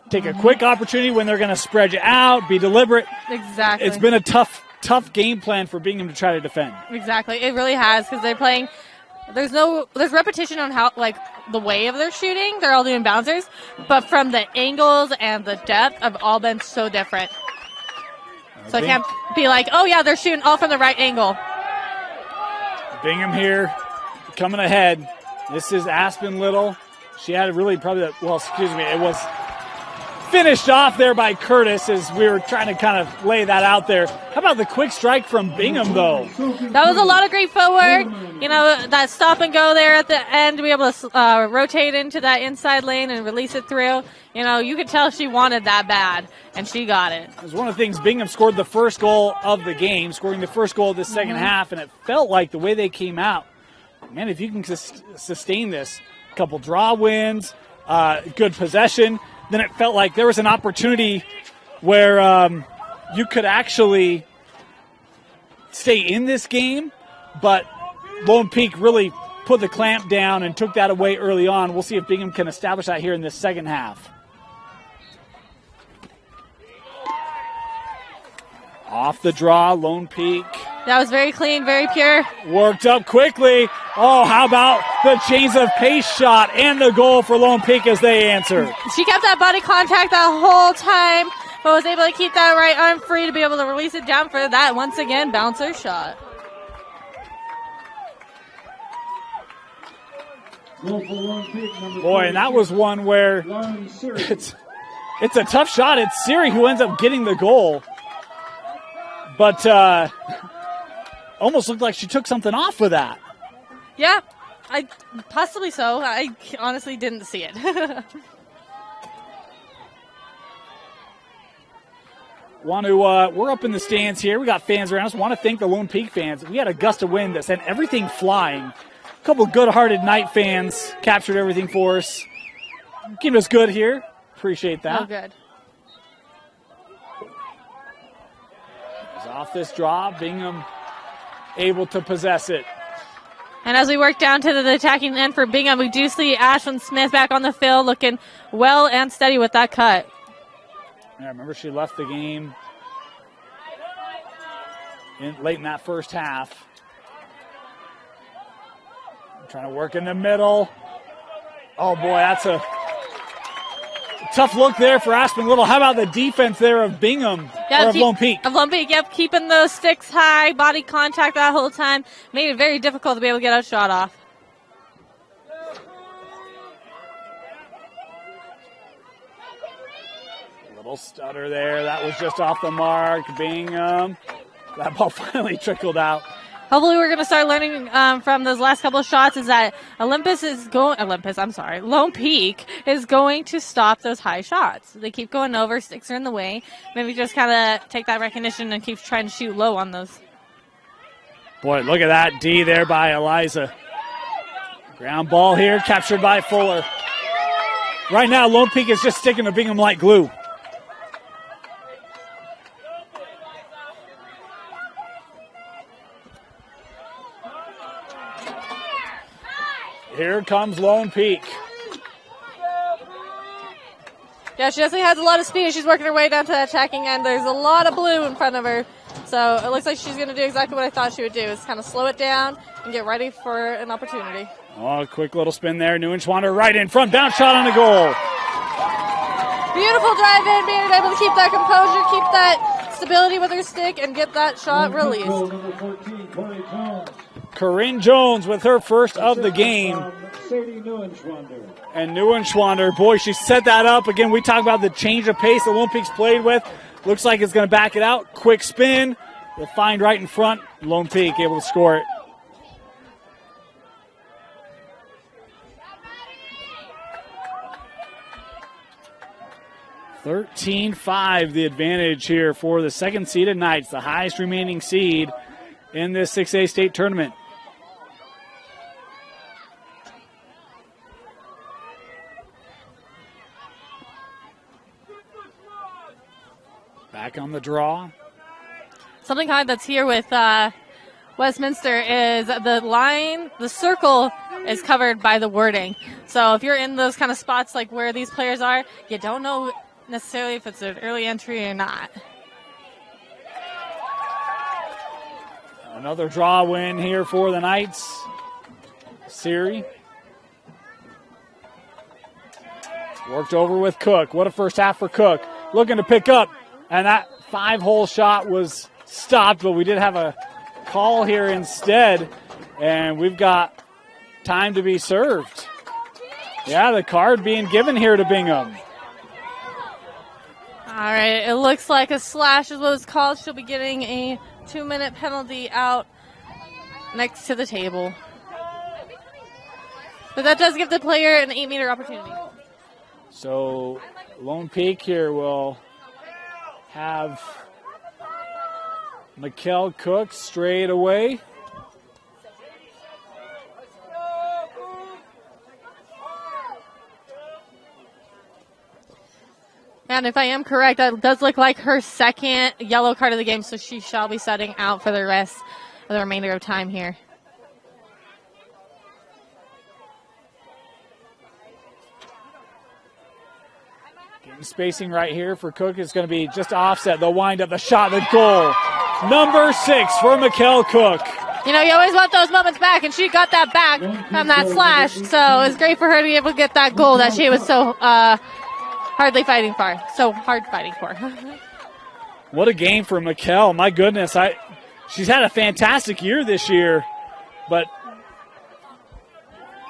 take a quick opportunity, when they're going to spread you out, be deliberate. Exactly. It's been a tough game plan for Bingham to try to defend. Exactly. It really has because they're playing. There's repetition on how, the way of their shooting. They're all doing bouncers. But from the angles and the depth have all been so different. So I can't be like, oh, yeah, they're shooting all from the right angle. Bingham here coming ahead. This is Aspen Little. She had it was finished off there by Curtis as we were trying to kind of lay that out there. How about the quick strike from Bingham, though? That was a lot of great footwork. That stop and go there at the end to be able to rotate into that inside lane and release it through. You could tell she wanted that bad, and she got it. It was one of the things. Bingham scored the first goal of the game, scoring the first goal of the second half, and it felt like the way they came out, man, if you can sustain this, a couple draw wins, good possession, then it felt like there was an opportunity where you could actually stay in this game, but Lone Peak really put the clamp down and took that away early on. We'll see if Bingham can establish that here in this second half. Off the draw, Lone Peak. That was very clean, very pure. Worked up quickly. Oh, how about the chains of pace shot and the goal for Lone Peak as they answer. She kept that body contact that whole time, but was able to keep that right arm free to be able to release it down for that, once again, bouncer shot. Boy, and that was one where it's a tough shot. It's Siri who ends up getting the goal. But almost looked like she took something off with that. Yeah, possibly so. I honestly didn't see it. We're up in the stands here. We got fans around us. Want to thank the Lone Peak fans. We had a gust of wind that sent everything flying. A couple of good-hearted Knight fans captured everything for us. Keeping us good here. Appreciate that. Oh, good. Off this draw, Bingham able to possess it. And as we work down to the attacking end for Bingham, we do see Ashlyn Smith back on the field looking well and steady with that cut. Yeah, remember she left the game late in that first half. Trying to work in the middle. Oh, boy, that's a tough look there for Aspen Little. How about the defense there of Bingham, or of Lone Peak? Of Lone Peak, yep, keeping those sticks high, body contact that whole time. Made it very difficult to be able to get a shot off. A little stutter there. That was just off the mark. Bingham. That ball finally trickled out. Hopefully we're going to start learning from those last couple of shots is that Lone Peak is going to stop those high shots. They keep going over, sticks are in the way. Maybe just kind of take that recognition and keep trying to shoot low on those. Boy, look at that D there by Eliza. Ground ball here, captured by Fuller. Right now, Lone Peak is just sticking to Bingham like glue. Here comes Lone Peak. Yeah, she definitely has a lot of speed. She's working her way down to the attacking end. There's a lot of blue in front of her. So it looks like she's going to do exactly what I thought she would do, is kind of slow it down and get ready for an opportunity. Oh, quick little spin there. Neuenschwander right in front. Bounce shot on the goal. Beautiful drive in, being able to keep that composure, keep that stability with her stick, and get that shot released. Corinne Jones with her first of the game. And Neuenschwander, boy, she set that up. Again, we talk about the change of pace that Lone Peak's played with. Looks like it's going to back it out. Quick spin. They'll find right in front. Lone Peak able to score it. (13-5) the advantage here for the second seeded Knights, the highest remaining seed in this 6A state tournament. Back on the draw. Something odd that's here with Westminster is the circle is covered by the wording. So if you're in those kind of spots like where these players are, you don't know necessarily if it's an early entry or not. Another draw win here for the Knights. Siri. Worked over with Cook. What a first half for Cook. Looking to pick up. And that 5-hole shot was stopped, but we did have a call here instead. And we've got time to be served. Yeah, the card being given here to Bingham. All right, it looks like a slash is what it's called. She'll be getting a 2-minute penalty out next to the table. But that does give the player an 8-meter opportunity. So Lone Peak here will have Mikkel Cook straight away. And if I am correct, that does look like her second yellow card of the game, so she shall be setting out for the rest of the remainder of time here. Getting spacing right here for Cook is going to be just offset. They'll wind up the shot, the goal. Number 6 for Mikkel Cook. You know, you always want those moments back, and she got that back from that slash, so it was great for her to be able to get that goal that she was so hard fighting for. What a game for Mikkel. My goodness, she's had a fantastic year this year, but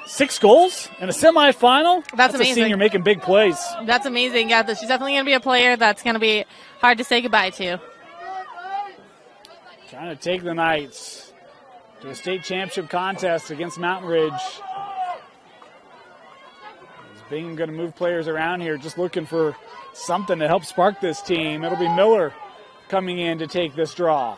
6 goals in a semifinal? That's amazing. A senior making big plays. That's amazing. Yeah, she's definitely going to be a player that's going to be hard to say goodbye to. Trying to take the Knights to a state championship contest against Mountain Ridge. Bingham going to move players around here, just looking for something to help spark this team. It'll be Miller coming in to take this draw.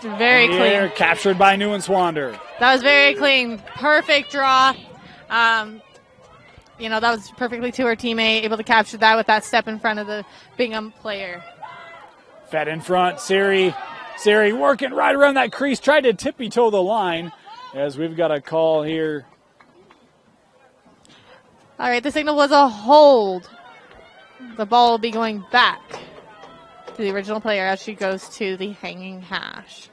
Very clean. Captured by Neuenschwander. That was very clean. Perfect draw. You know, that was perfectly to her teammate, able to capture that with that step in front of the Bingham player. Fed in front, Siri working right around that crease, tried to tippy-toe the line as we've got a call here. All right, the signal was a hold. The ball will be going back to the original player as she goes to the hanging hash.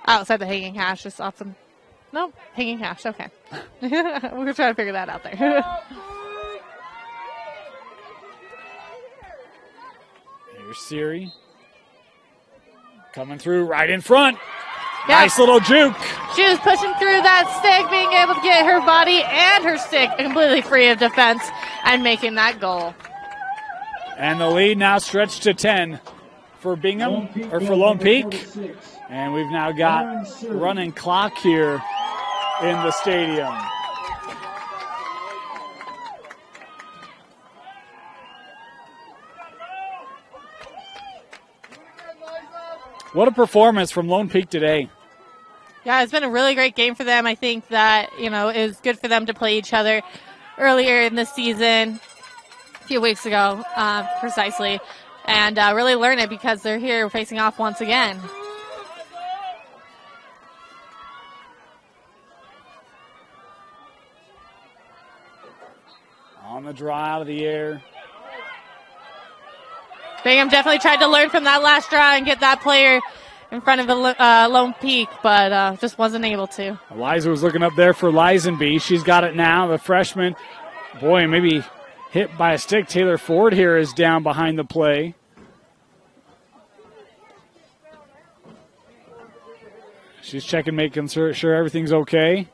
Outside the hanging hash, just off some. No, hanging hash, okay. We're trying to figure that out there. Here's Siri. Coming through right in front. Yep. Nice little juke. She was pushing through that stick, being able to get her body and her stick completely free of defense and making that goal. And the lead now stretched to 10 for Bingham, or for Lone Peak. And we've now got running clock here in the stadium. What a performance from Lone Peak today. Yeah, it's been a really great game for them. I think that, you know, it was good for them to play each other earlier in the season, a few weeks ago, precisely, and really learn it because they're here facing off once again. On the draw out of the air. Bingham definitely tried to learn from that last draw and get that player in front of Lone Peak, but just wasn't able to. Eliza was looking up there for Lisenby. She's got it now. The freshman, boy, maybe hit by a stick. Taylor Ford here is down behind the play. She's checking, making sure everything's okay.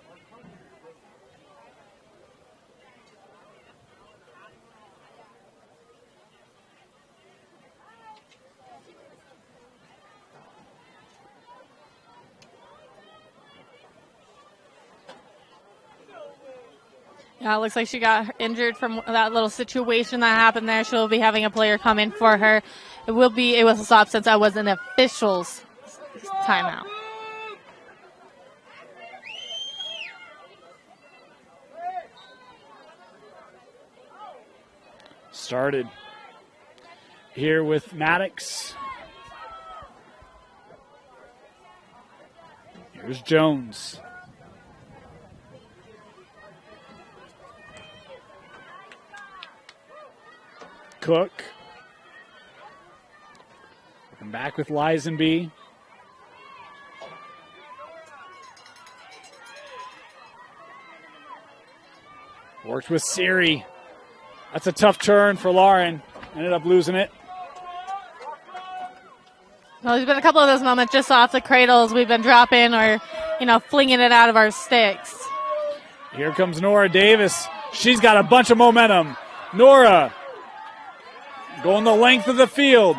Yeah, it looks like she got injured from that little situation that happened there. She'll be having a player come in for her. It was a stop since that was an official's timeout. Started here with Maddox. Here's Jones. Cook. And back with Lisenby. Worked with Siri. That's a tough turn for Lauren. Ended up losing it. Well, there's been a couple of those moments just off the cradles we've been dropping or, flinging it out of our sticks. Here comes Nora Davis. She's got a bunch of momentum. Nora going the length of the field.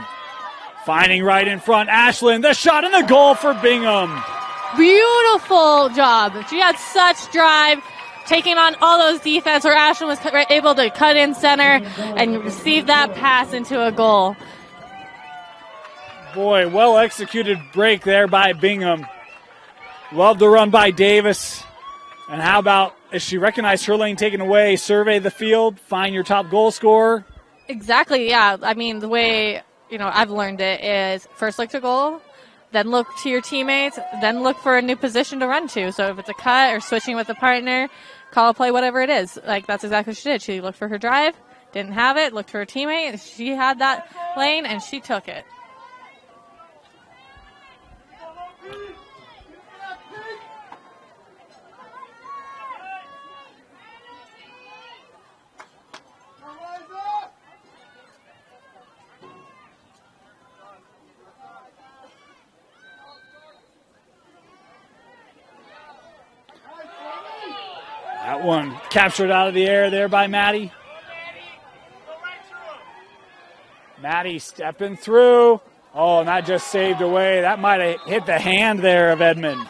Finding right in front. Ashlyn, the shot and the goal for Bingham. Beautiful job. She had such drive. Taking on all those defense where Ashlyn was able to cut in center and receive that pass into a goal. Boy, well-executed break there by Bingham. Love the run by Davis. And how about, as she recognized her lane taken away, survey the field, find your top goal scorer? Exactly, yeah. I mean, the way, I've learned it is first look to goal, then look to your teammates, then look for a new position to run to. So if it's a cut or switching with a partner, call a play, whatever it is. Like, that's exactly what she did. She looked for her drive, didn't have it, looked for her teammate. She had that lane, and she took it. That one captured out of the air there by Maddie. Maddie stepping through. Oh, and that just saved away. That might have hit the hand there of Edmond.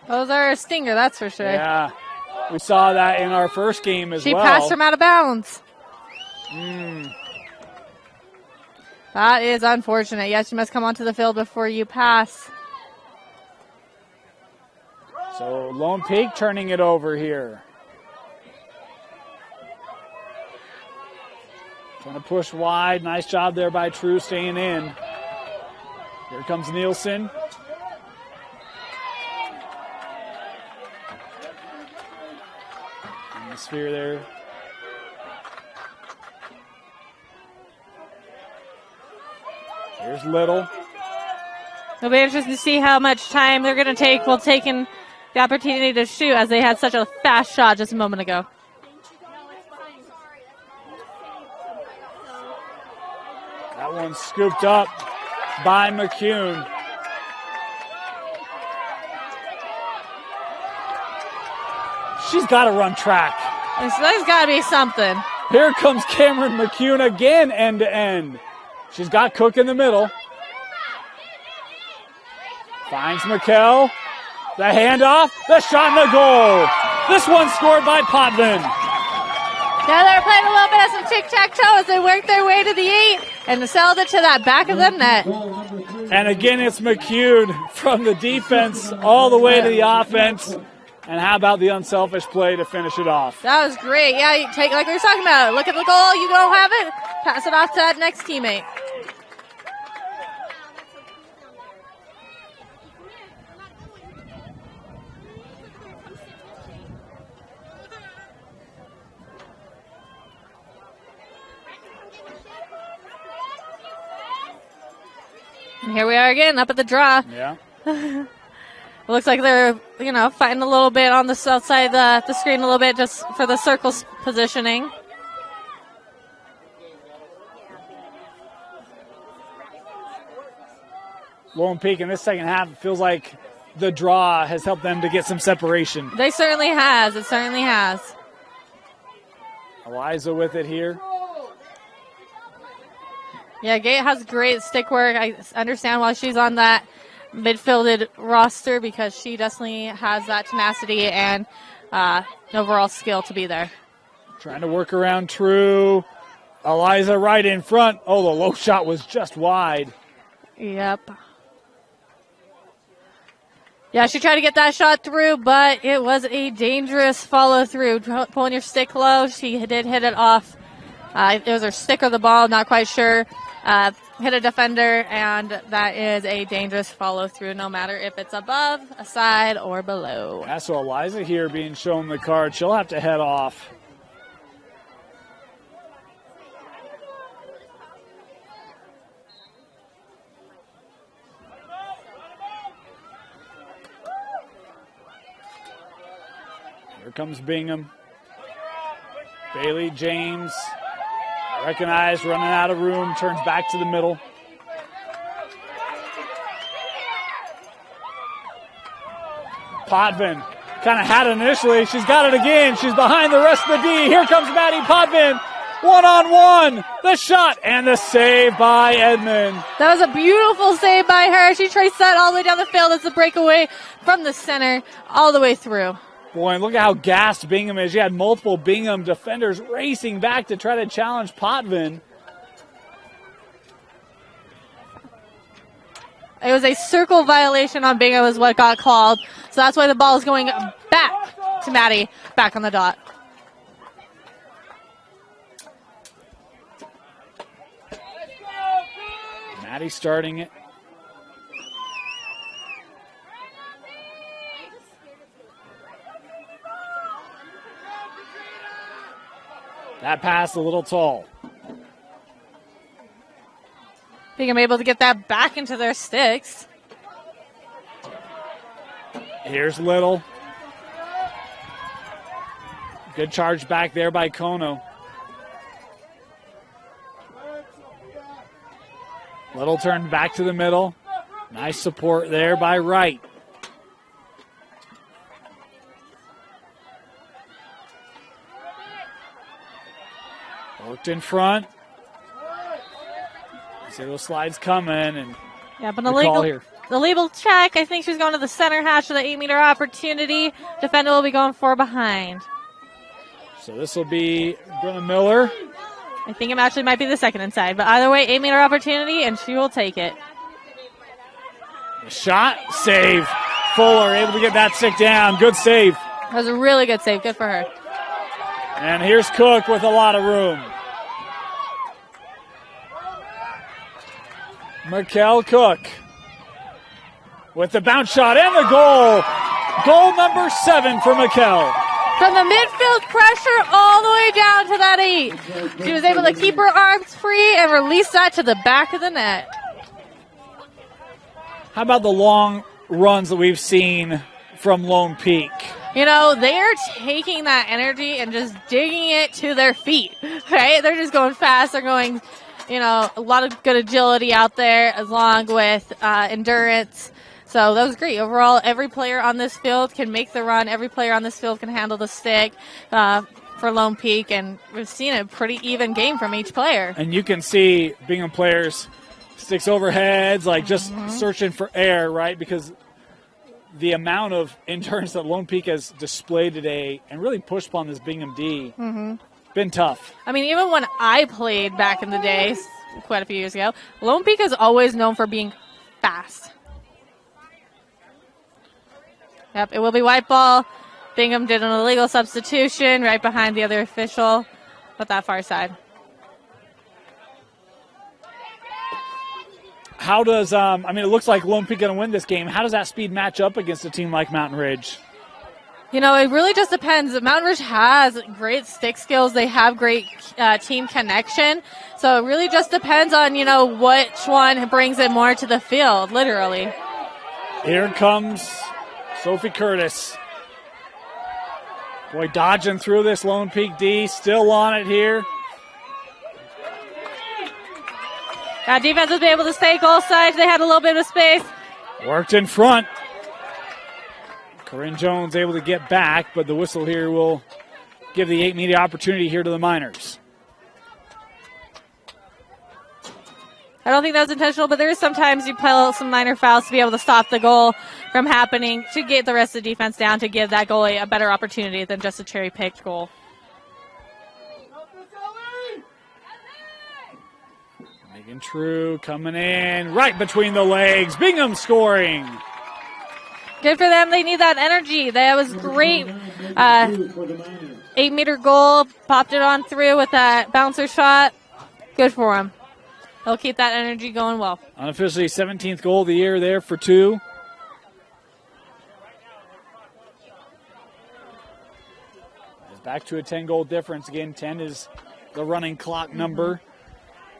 Those are a stinger, that's for sure. Yeah, we saw that in our first game as well. She passed him out of bounds. That is unfortunate. Yes, you must come onto the field before you pass. So Lone Peak turning it over here. Trying to push wide. Nice job there by True staying in. Here comes Nielsen. In the sphere there. Here's Little. It'll be interesting to see how much time they're going to take while taking the opportunity to shoot, as they had such a fast shot just a moment ago. That one scooped up by McCune. She's got to run track. There's got to be something. Here comes Cameron McCune again, end to end. She's got Cook in the middle. Finds McKell. The handoff, the shot, and the goal. This one scored by Potvin. Yeah, they're playing a little bit of some tic-tac-toe as they work their way to the 8 and sailed it to that back of the net. And again, it's McCune from the defense all the way to the offense. And how about the unselfish play to finish it off? That was great. Yeah, you take, like we were talking about, look at the goal, you don't have it, pass it off to that next teammate. And here we are again, up at the draw. Yeah. It looks like they're, fighting a little bit on the south side of the screen a little bit just for the circle positioning. Lone Peak in this second half, it feels like the draw has helped them to get some separation. They certainly has. It certainly has. Eliza with it here. Yeah, Gate has great stick work. I understand why she's on that midfielded roster because she definitely has that tenacity and overall skill to be there. Trying to work around True. Eliza right in front. Oh, the low shot was just wide. Yep. Yeah, she tried to get that shot through, but it was a dangerous follow through. Pulling your stick low, she did hit it off. It was her stick or the ball, not quite sure. Hit a defender, and that is a dangerous follow through, no matter if it's above, aside, or below. Yeah, so Eliza here being shown the card. She'll have to head off. Here comes Bingham. Bailey James, recognized, running out of room, turns back to the middle. Potvin kind of had it initially. She's got it again. She's behind the rest of the D. Here comes Maddie Potvin. One-on-one. The shot and the save by Edmond. That was a beautiful save by her. She traced that all the way down the field. It's a breakaway from the center all the way through. Boy, and look at how gassed Bingham is. You had multiple Bingham defenders racing back to try to challenge Potvin. It was a circle violation on Bingham is what got called. So that's why the ball is going back to Maddie, back on the dot. Maddie starting it. That pass a little tall. Bingham able to get that back into their sticks. Here's Little. Good charge back there by Kono. Little turned back to the middle. Nice support there by Wright. Worked in front. See those slides coming, and yeah, but the legal check. I think she's going to the center hash of the 8-meter opportunity. Defender will be going 4 behind. So this will be Brenna Miller. I think it actually might be the second inside, but either way, 8-meter opportunity, and she will take it. The shot, save. Fuller able to get that stick down. Good save. That was a really good save. Good for her. And here's Cook with a lot of room. Mikkel Cook with the bounce shot and the goal. Goal number 7 for Mikkel. From the midfield pressure all the way down to that 8. She was able to keep her arms free and release that to the back of the net. How about the long runs that we've seen from Lone Peak? You know, they are taking that energy and just digging it to their feet, right? They're just going fast. They're going, a lot of good agility out there along with endurance. So that was great. Overall, every player on this field can make the run. Every player on this field can handle the stick for Lone Peak, and we've seen a pretty even game from each player. And you can see Bingham players sticks overheads, like just searching for air, right? Because the amount of endurance that Lone Peak has displayed today and really pushed upon this Bingham D, been tough. I mean, even when I played back in the day, quite a few years ago, Lone Peak is always known for being fast. Yep, it will be white ball. Bingham did an illegal substitution right behind the other official, but that far side. How does, it looks like Lone Peak going to win this game. How does that speed match up against a team like Mountain Ridge? You know, it really just depends. Mountain Rouge has great stick skills. They have great team connection. So it really just depends on, you know, which one brings it more to the field, literally. Here comes Sophie Curtis. Boy, dodging through this Lone Peak D. Still on it here. That defense was able to stay goal side. They had a little bit of space. Worked in front. Corinne Jones able to get back, but the whistle here will give the 8 media opportunity here to the Miners. I don't think that was intentional, but there is sometimes you play some minor fouls to be able to stop the goal from happening, to get the rest of the defense down, to give that goalie a better opportunity than just a cherry-picked goal. Megan True coming in right between the legs. Bingham scoring. Good for them. They need that energy. That was great. 8-meter goal. Popped it on through with that bouncer shot. Good for them. They'll keep that energy going well. Unofficially 17th goal of the year there for 2. It's back to a 10-goal difference. Again, 10 is the running clock number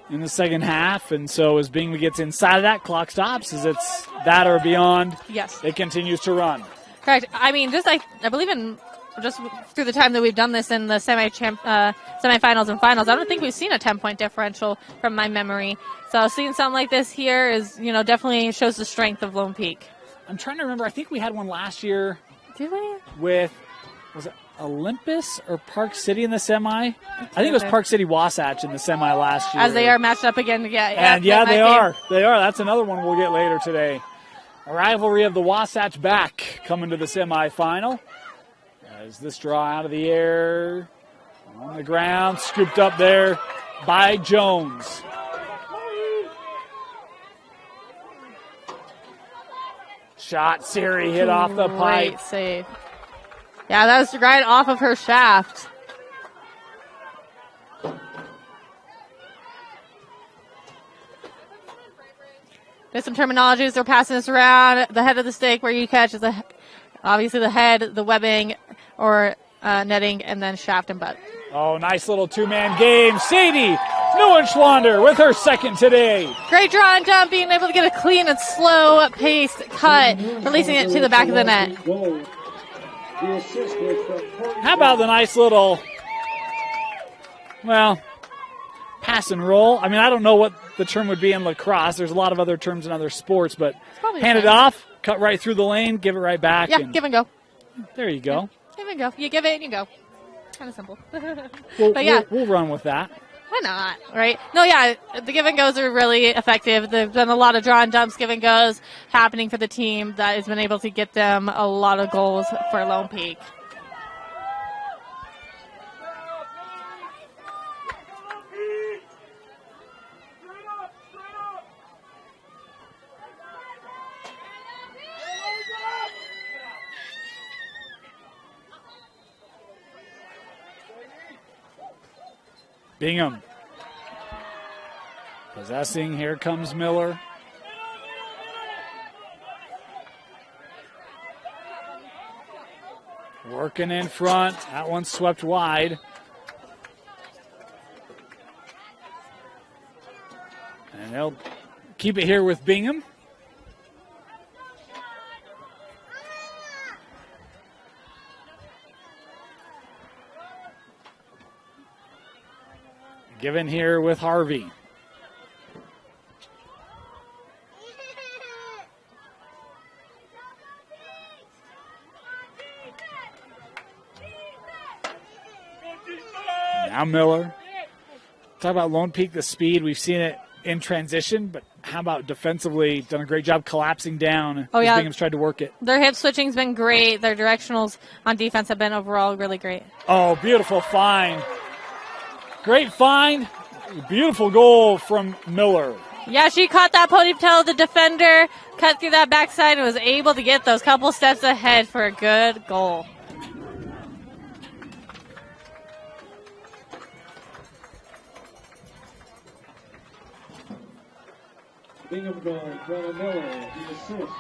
in the second half, and so as Bingham gets inside of that, clock stops. As it's that or beyond, yes, it continues to run. Correct. I mean, just like I believe in just through the time that we've done this in the semifinals and finals, I don't think we've seen a 10-point differential from my memory. So seeing something like this here is, you know, definitely shows the strength of Lone Peak. I'm trying to remember. I think we had one last year. Did we? With, was it Olympus or Park City in the semi? I think it was Park City Wasatch in the semi last year. As they are matched up again. Yeah, and yeah, they are. They are. That's another one we'll get later today. A rivalry of the Wasatch back coming to the semifinal. As this draw out of the air, on the ground, scooped up there by Jones. Shot, Siri hit off the pipe. Great save. Yeah, that was right off of her shaft. There's some terminologies. They're passing this around. The head of the stake where you catch is obviously the head, the webbing, or netting, and then shaft and butt. Oh, nice little two-man game. Sadie Neuenschwander with her second today. Great draw and dump, being able to get a clean and slow-paced cut, releasing it to the back of the net. How about the nice little, well, pass and roll? I mean, I don't know what the term would be in lacrosse. There's a lot of other terms in other sports, but hand it off, cut right through the lane, give it right back. Yeah, give and go. There you go. Yeah, give and go. You give it and you go. Kind of simple. But yeah. We'll run with that. Why not, right? No, yeah, the give and goes are really effective. There's been a lot of draw and dumps, give and goes happening for the team that has been able to get them a lot of goals for Lone Peak. Bingham possessing. Here comes Miller. Working in front. That one swept wide. And they'll keep it here with Bingham. Given here with Harvey. Now Miller. Talk about Lone Peak, the speed. We've seen it in transition, but how about defensively? Done a great job collapsing down. Oh, yeah. Bingham's tried to work it. Their hip switching's been great. Their directionals on defense have been overall really great. Oh, beautiful find. Great find. Beautiful goal from Miller. Yeah, she caught that ponytail of the defender, cut through that backside, and was able to get those couple steps ahead for a good goal. Bingham goal, Brenna Miller, the assist.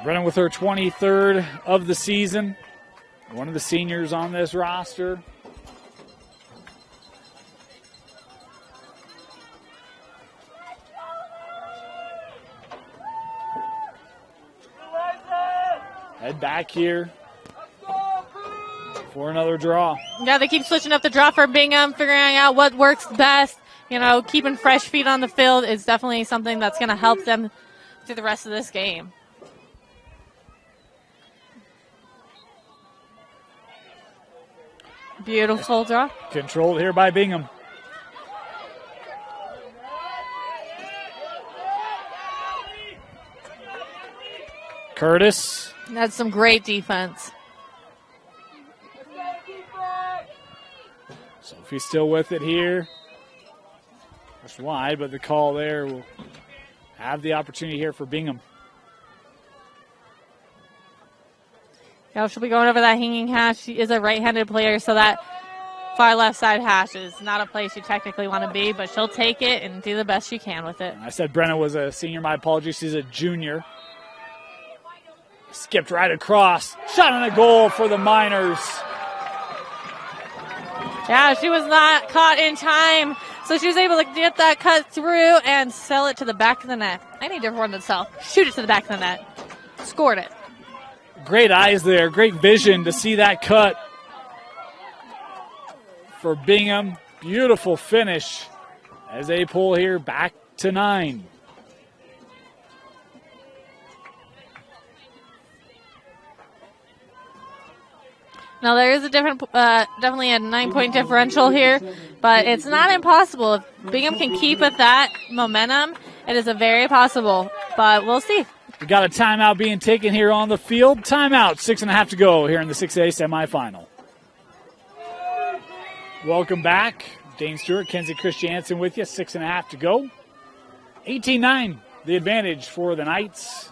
Brennan with her 23rd of the season. One of the seniors on this roster. Head back here for another draw. Yeah, they keep switching up the draw for Bingham, figuring out what works best. You know, keeping fresh feet on the field is definitely something that's going to help them through the rest of this game. Beautiful draw. Controlled here by Bingham. Curtis. That's some great defense. Sophie's still with it here. Just wide, but the call there will have the opportunity here for Bingham. Yeah, she'll be going over that hanging hash. She is a right-handed player, so that far left side hash is not a place you technically want to be, but she'll take it and do the best she can with it. I said Brenna was a senior. My apologies. She's a junior. Skipped right across. Shot on a goal for the Miners. Yeah, she was not caught in time, so she was able to get that cut through and sell it to the back of the net. I need different one than sell. Shoot it to the back of the net. Scored it. Great eyes there. Great vision to see that cut for Bingham. Beautiful finish as they pull here back to 9. Now, there is a different, definitely a 9-point differential here, but it's not impossible. If Bingham can keep at that momentum, it is a very possible, but we'll see. We got a timeout being taken here on the field. Timeout, 6.5 to go here in the 6A semifinal. Welcome back. Dane Stewart, Kenzie Christiansen with you, 6.5 to go. 18-9, the advantage for the Knights.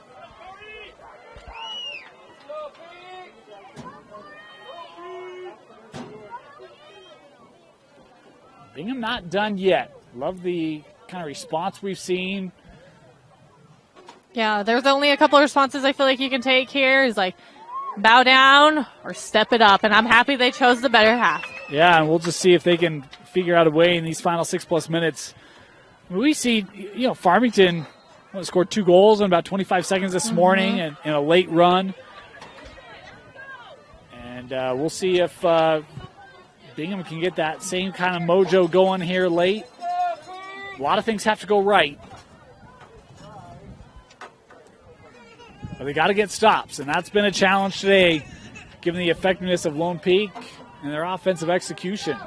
Bingham not done yet. Love the kind of response we've seen. Yeah, there's only a couple of responses I feel like you can take here. Is like bow down or step it up, and I'm happy they chose the better half. Yeah, and we'll just see if they can figure out a way in these final 6+ minutes. We see, Farmington scored 2 goals in about 25 seconds this morning and in a late run. And we'll see if Bingham can get that same kind of mojo going here late. A lot of things have to go right. But they got to get stops, and that's been a challenge today, given the effectiveness of Lone Peak and their offensive execution.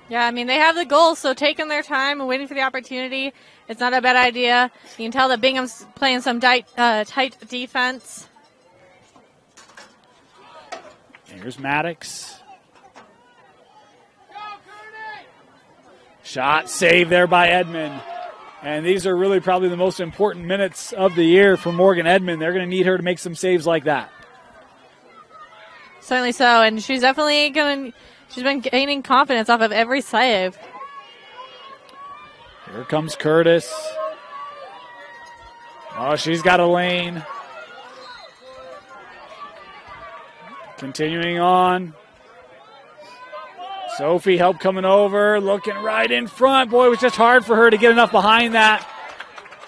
Yeah, I mean, they have the goal, so taking their time and waiting for the opportunity, it's not a bad idea. You can tell that Bingham's playing some tight defense. Here's Maddox. Shot saved there by Edmond. And these are really probably the most important minutes of the year for Morgan Edmond. They're going to need her to make some saves like that. Certainly so, and she's definitely she's been gaining confidence off of every save. Here comes Curtis. Oh, she's got a lane. Continuing on. Sophie help coming over, looking right in front. Boy, it was just hard for her to get enough behind that.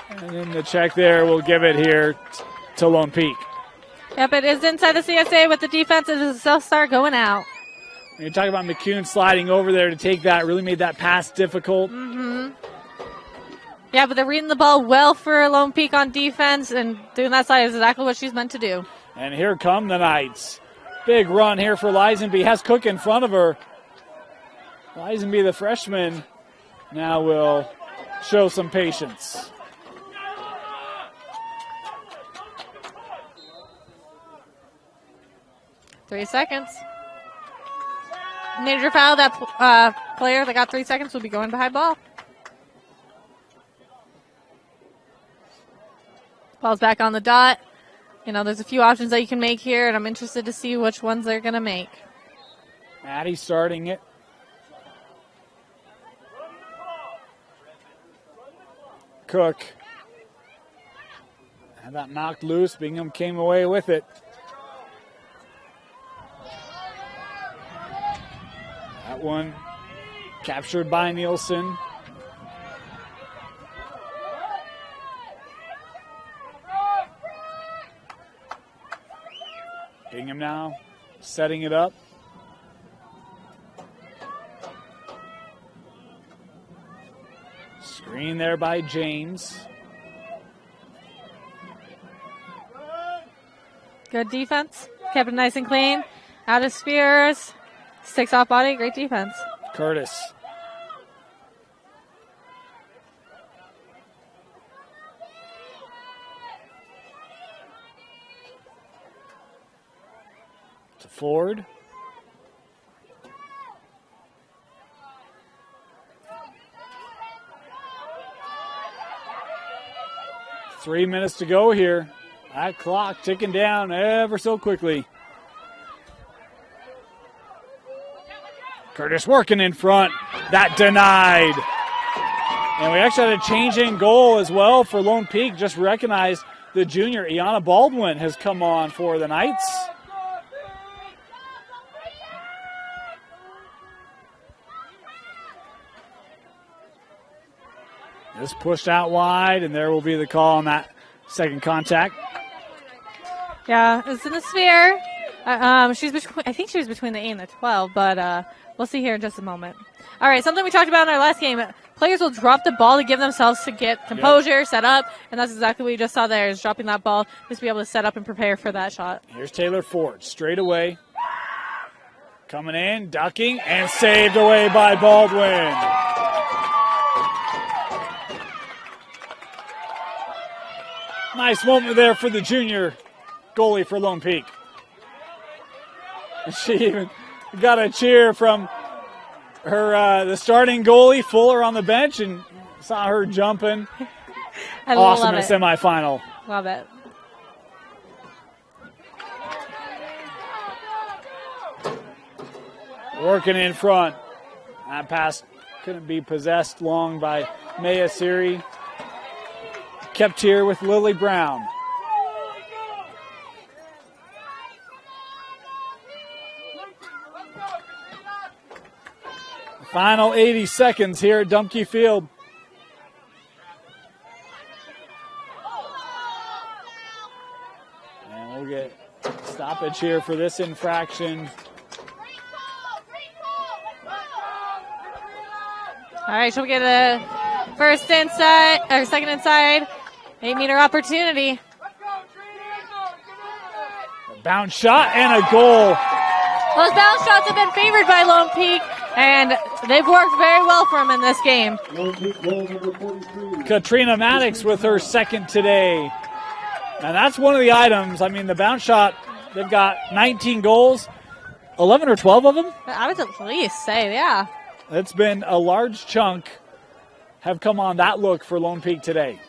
And then the check there will give it here to Lone Peak. Yep, it is inside the CSA with the defense. It is a self-start going out. And you're talking about McCune sliding over there to take that, really made that pass difficult. Yeah, but they're reading the ball well for Lone Peak on defense, and doing that side is exactly what she's meant to do. And here come the Knights. Big run here for Lisenby. Has Cook in front of her. Lisenby, the freshman, now will show some patience. Three seconds. Major foul. That player that got 3 seconds will be going behind ball. Ball's back on the dot. There's a few options that you can make here, and I'm interested to see which ones they're going to make. Maddie starting it. Cook. Had that knocked loose. Bingham came away with it. That one captured by Nielsen. Bingham now setting it up. Screen there by James. Good defense. Kept it nice and clean. Out of Spears. Sticks off body. Great defense. Curtis. To Ford. Three minutes to go here. That clock ticking down ever so quickly. Curtis working in front. That denied. And we actually had a change in goal as well for Lone Peak. Just recognized the junior, Iana Baldwin, has come on for the Knights. This pushed out wide, and there will be the call on that second contact. Yeah, it's in the sphere. She's between, I think she was between the 8 and the 12, but we'll see here in just a moment. All right, something we talked about in our last game. Players will drop the ball to give themselves to get composure, set up, and that's exactly what you just saw there, is dropping that ball just to be able to set up and prepare for that shot. Here's Taylor Ford, straight away. Coming in, ducking, and saved away by Baldwin. Nice moment there for the junior goalie for Lone Peak. She even got a cheer from her the starting goalie, Fuller, on the bench, and saw her jumping. Awesome in the semifinal. Love it. Working in front. That pass couldn't be possessed long by Maya Siri. Kept here with Lily Brown. Final 80 seconds here at Dumpke Field. And we'll get stoppage here for this infraction. All right, she'll get a first inside, or second inside, 8-meter opportunity. A bounce shot and a goal. Those bounce shots have been favored by Lone Peak, and they've worked very well for them in this game. Katrina Maddox with her second today. And that's one of the items. I mean, the bounce shot, they've got 19 goals, 11 or 12 of them. I would at least say, yeah. It's been a large chunk have come on that look for Lone Peak today.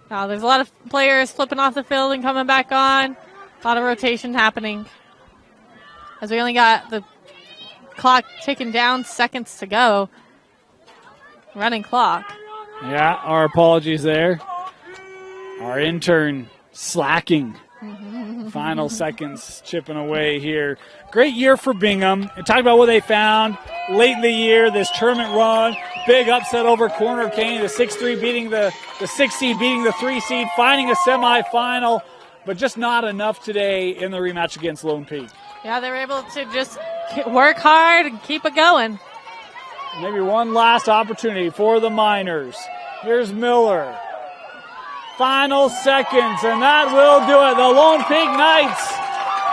Now, there's a lot of players flipping off the field and coming back on. A lot of rotation happening. As we only got the clock ticking down, seconds to go. Running clock. Yeah, our apologies there. Our intern slacking. Final seconds chipping away here. Great year for Bingham. And talk about what they found late in the year, this tournament run. Big upset over Corner Canyon, the 6-3 beating the 6 seed, beating the 3 seed, finding a semifinal, but just not enough today in the rematch against Lone Peak. Yeah, they were able to just work hard and keep it going. Maybe one last opportunity for the Miners. Here's Miller. Final seconds, and that will do it. The Lone Peak Knights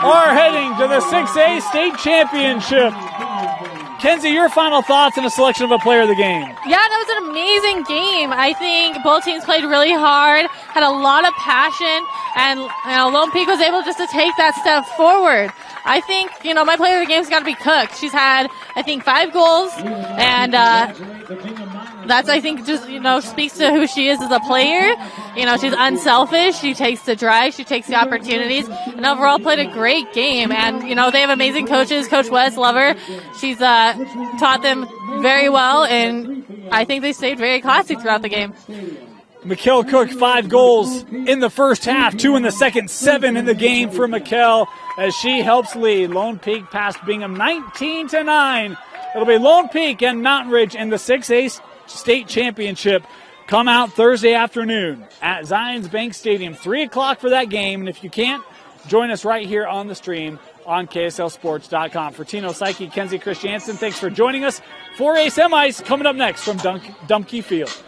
are heading to the 6A state championship. Kenzie, your final thoughts and a selection of a player of the game. Yeah, that was an amazing game. I think both teams played really hard, had a lot of passion, and Lone Peak was able just to take that step forward. I think, my player of the game's got to be Cook. She's had, I think, 5 goals, and that's, I think, just, speaks to who she is as a player. She's unselfish. She takes the drive. She takes the opportunities, and overall played a great game. And, they have amazing coaches. Coach West, love her. She's taught them very well, and I think they stayed very classy throughout the game. Mikkel Cook, 5 goals in the first half, 2 in the second, 7 in the game for Mikkel as she helps lead Lone Peak past Bingham 19-9. It'll be Lone Peak and Mountain Ridge in the 6A state championship. Come out Thursday afternoon at Zions Bank Stadium, 3 o'clock for that game. And if you can't, join us right here on the stream on KSLSports.com. For Tino Psyche, Kenzie Christiansen, thanks for joining us. 4A semis coming up next from Dumpke Field.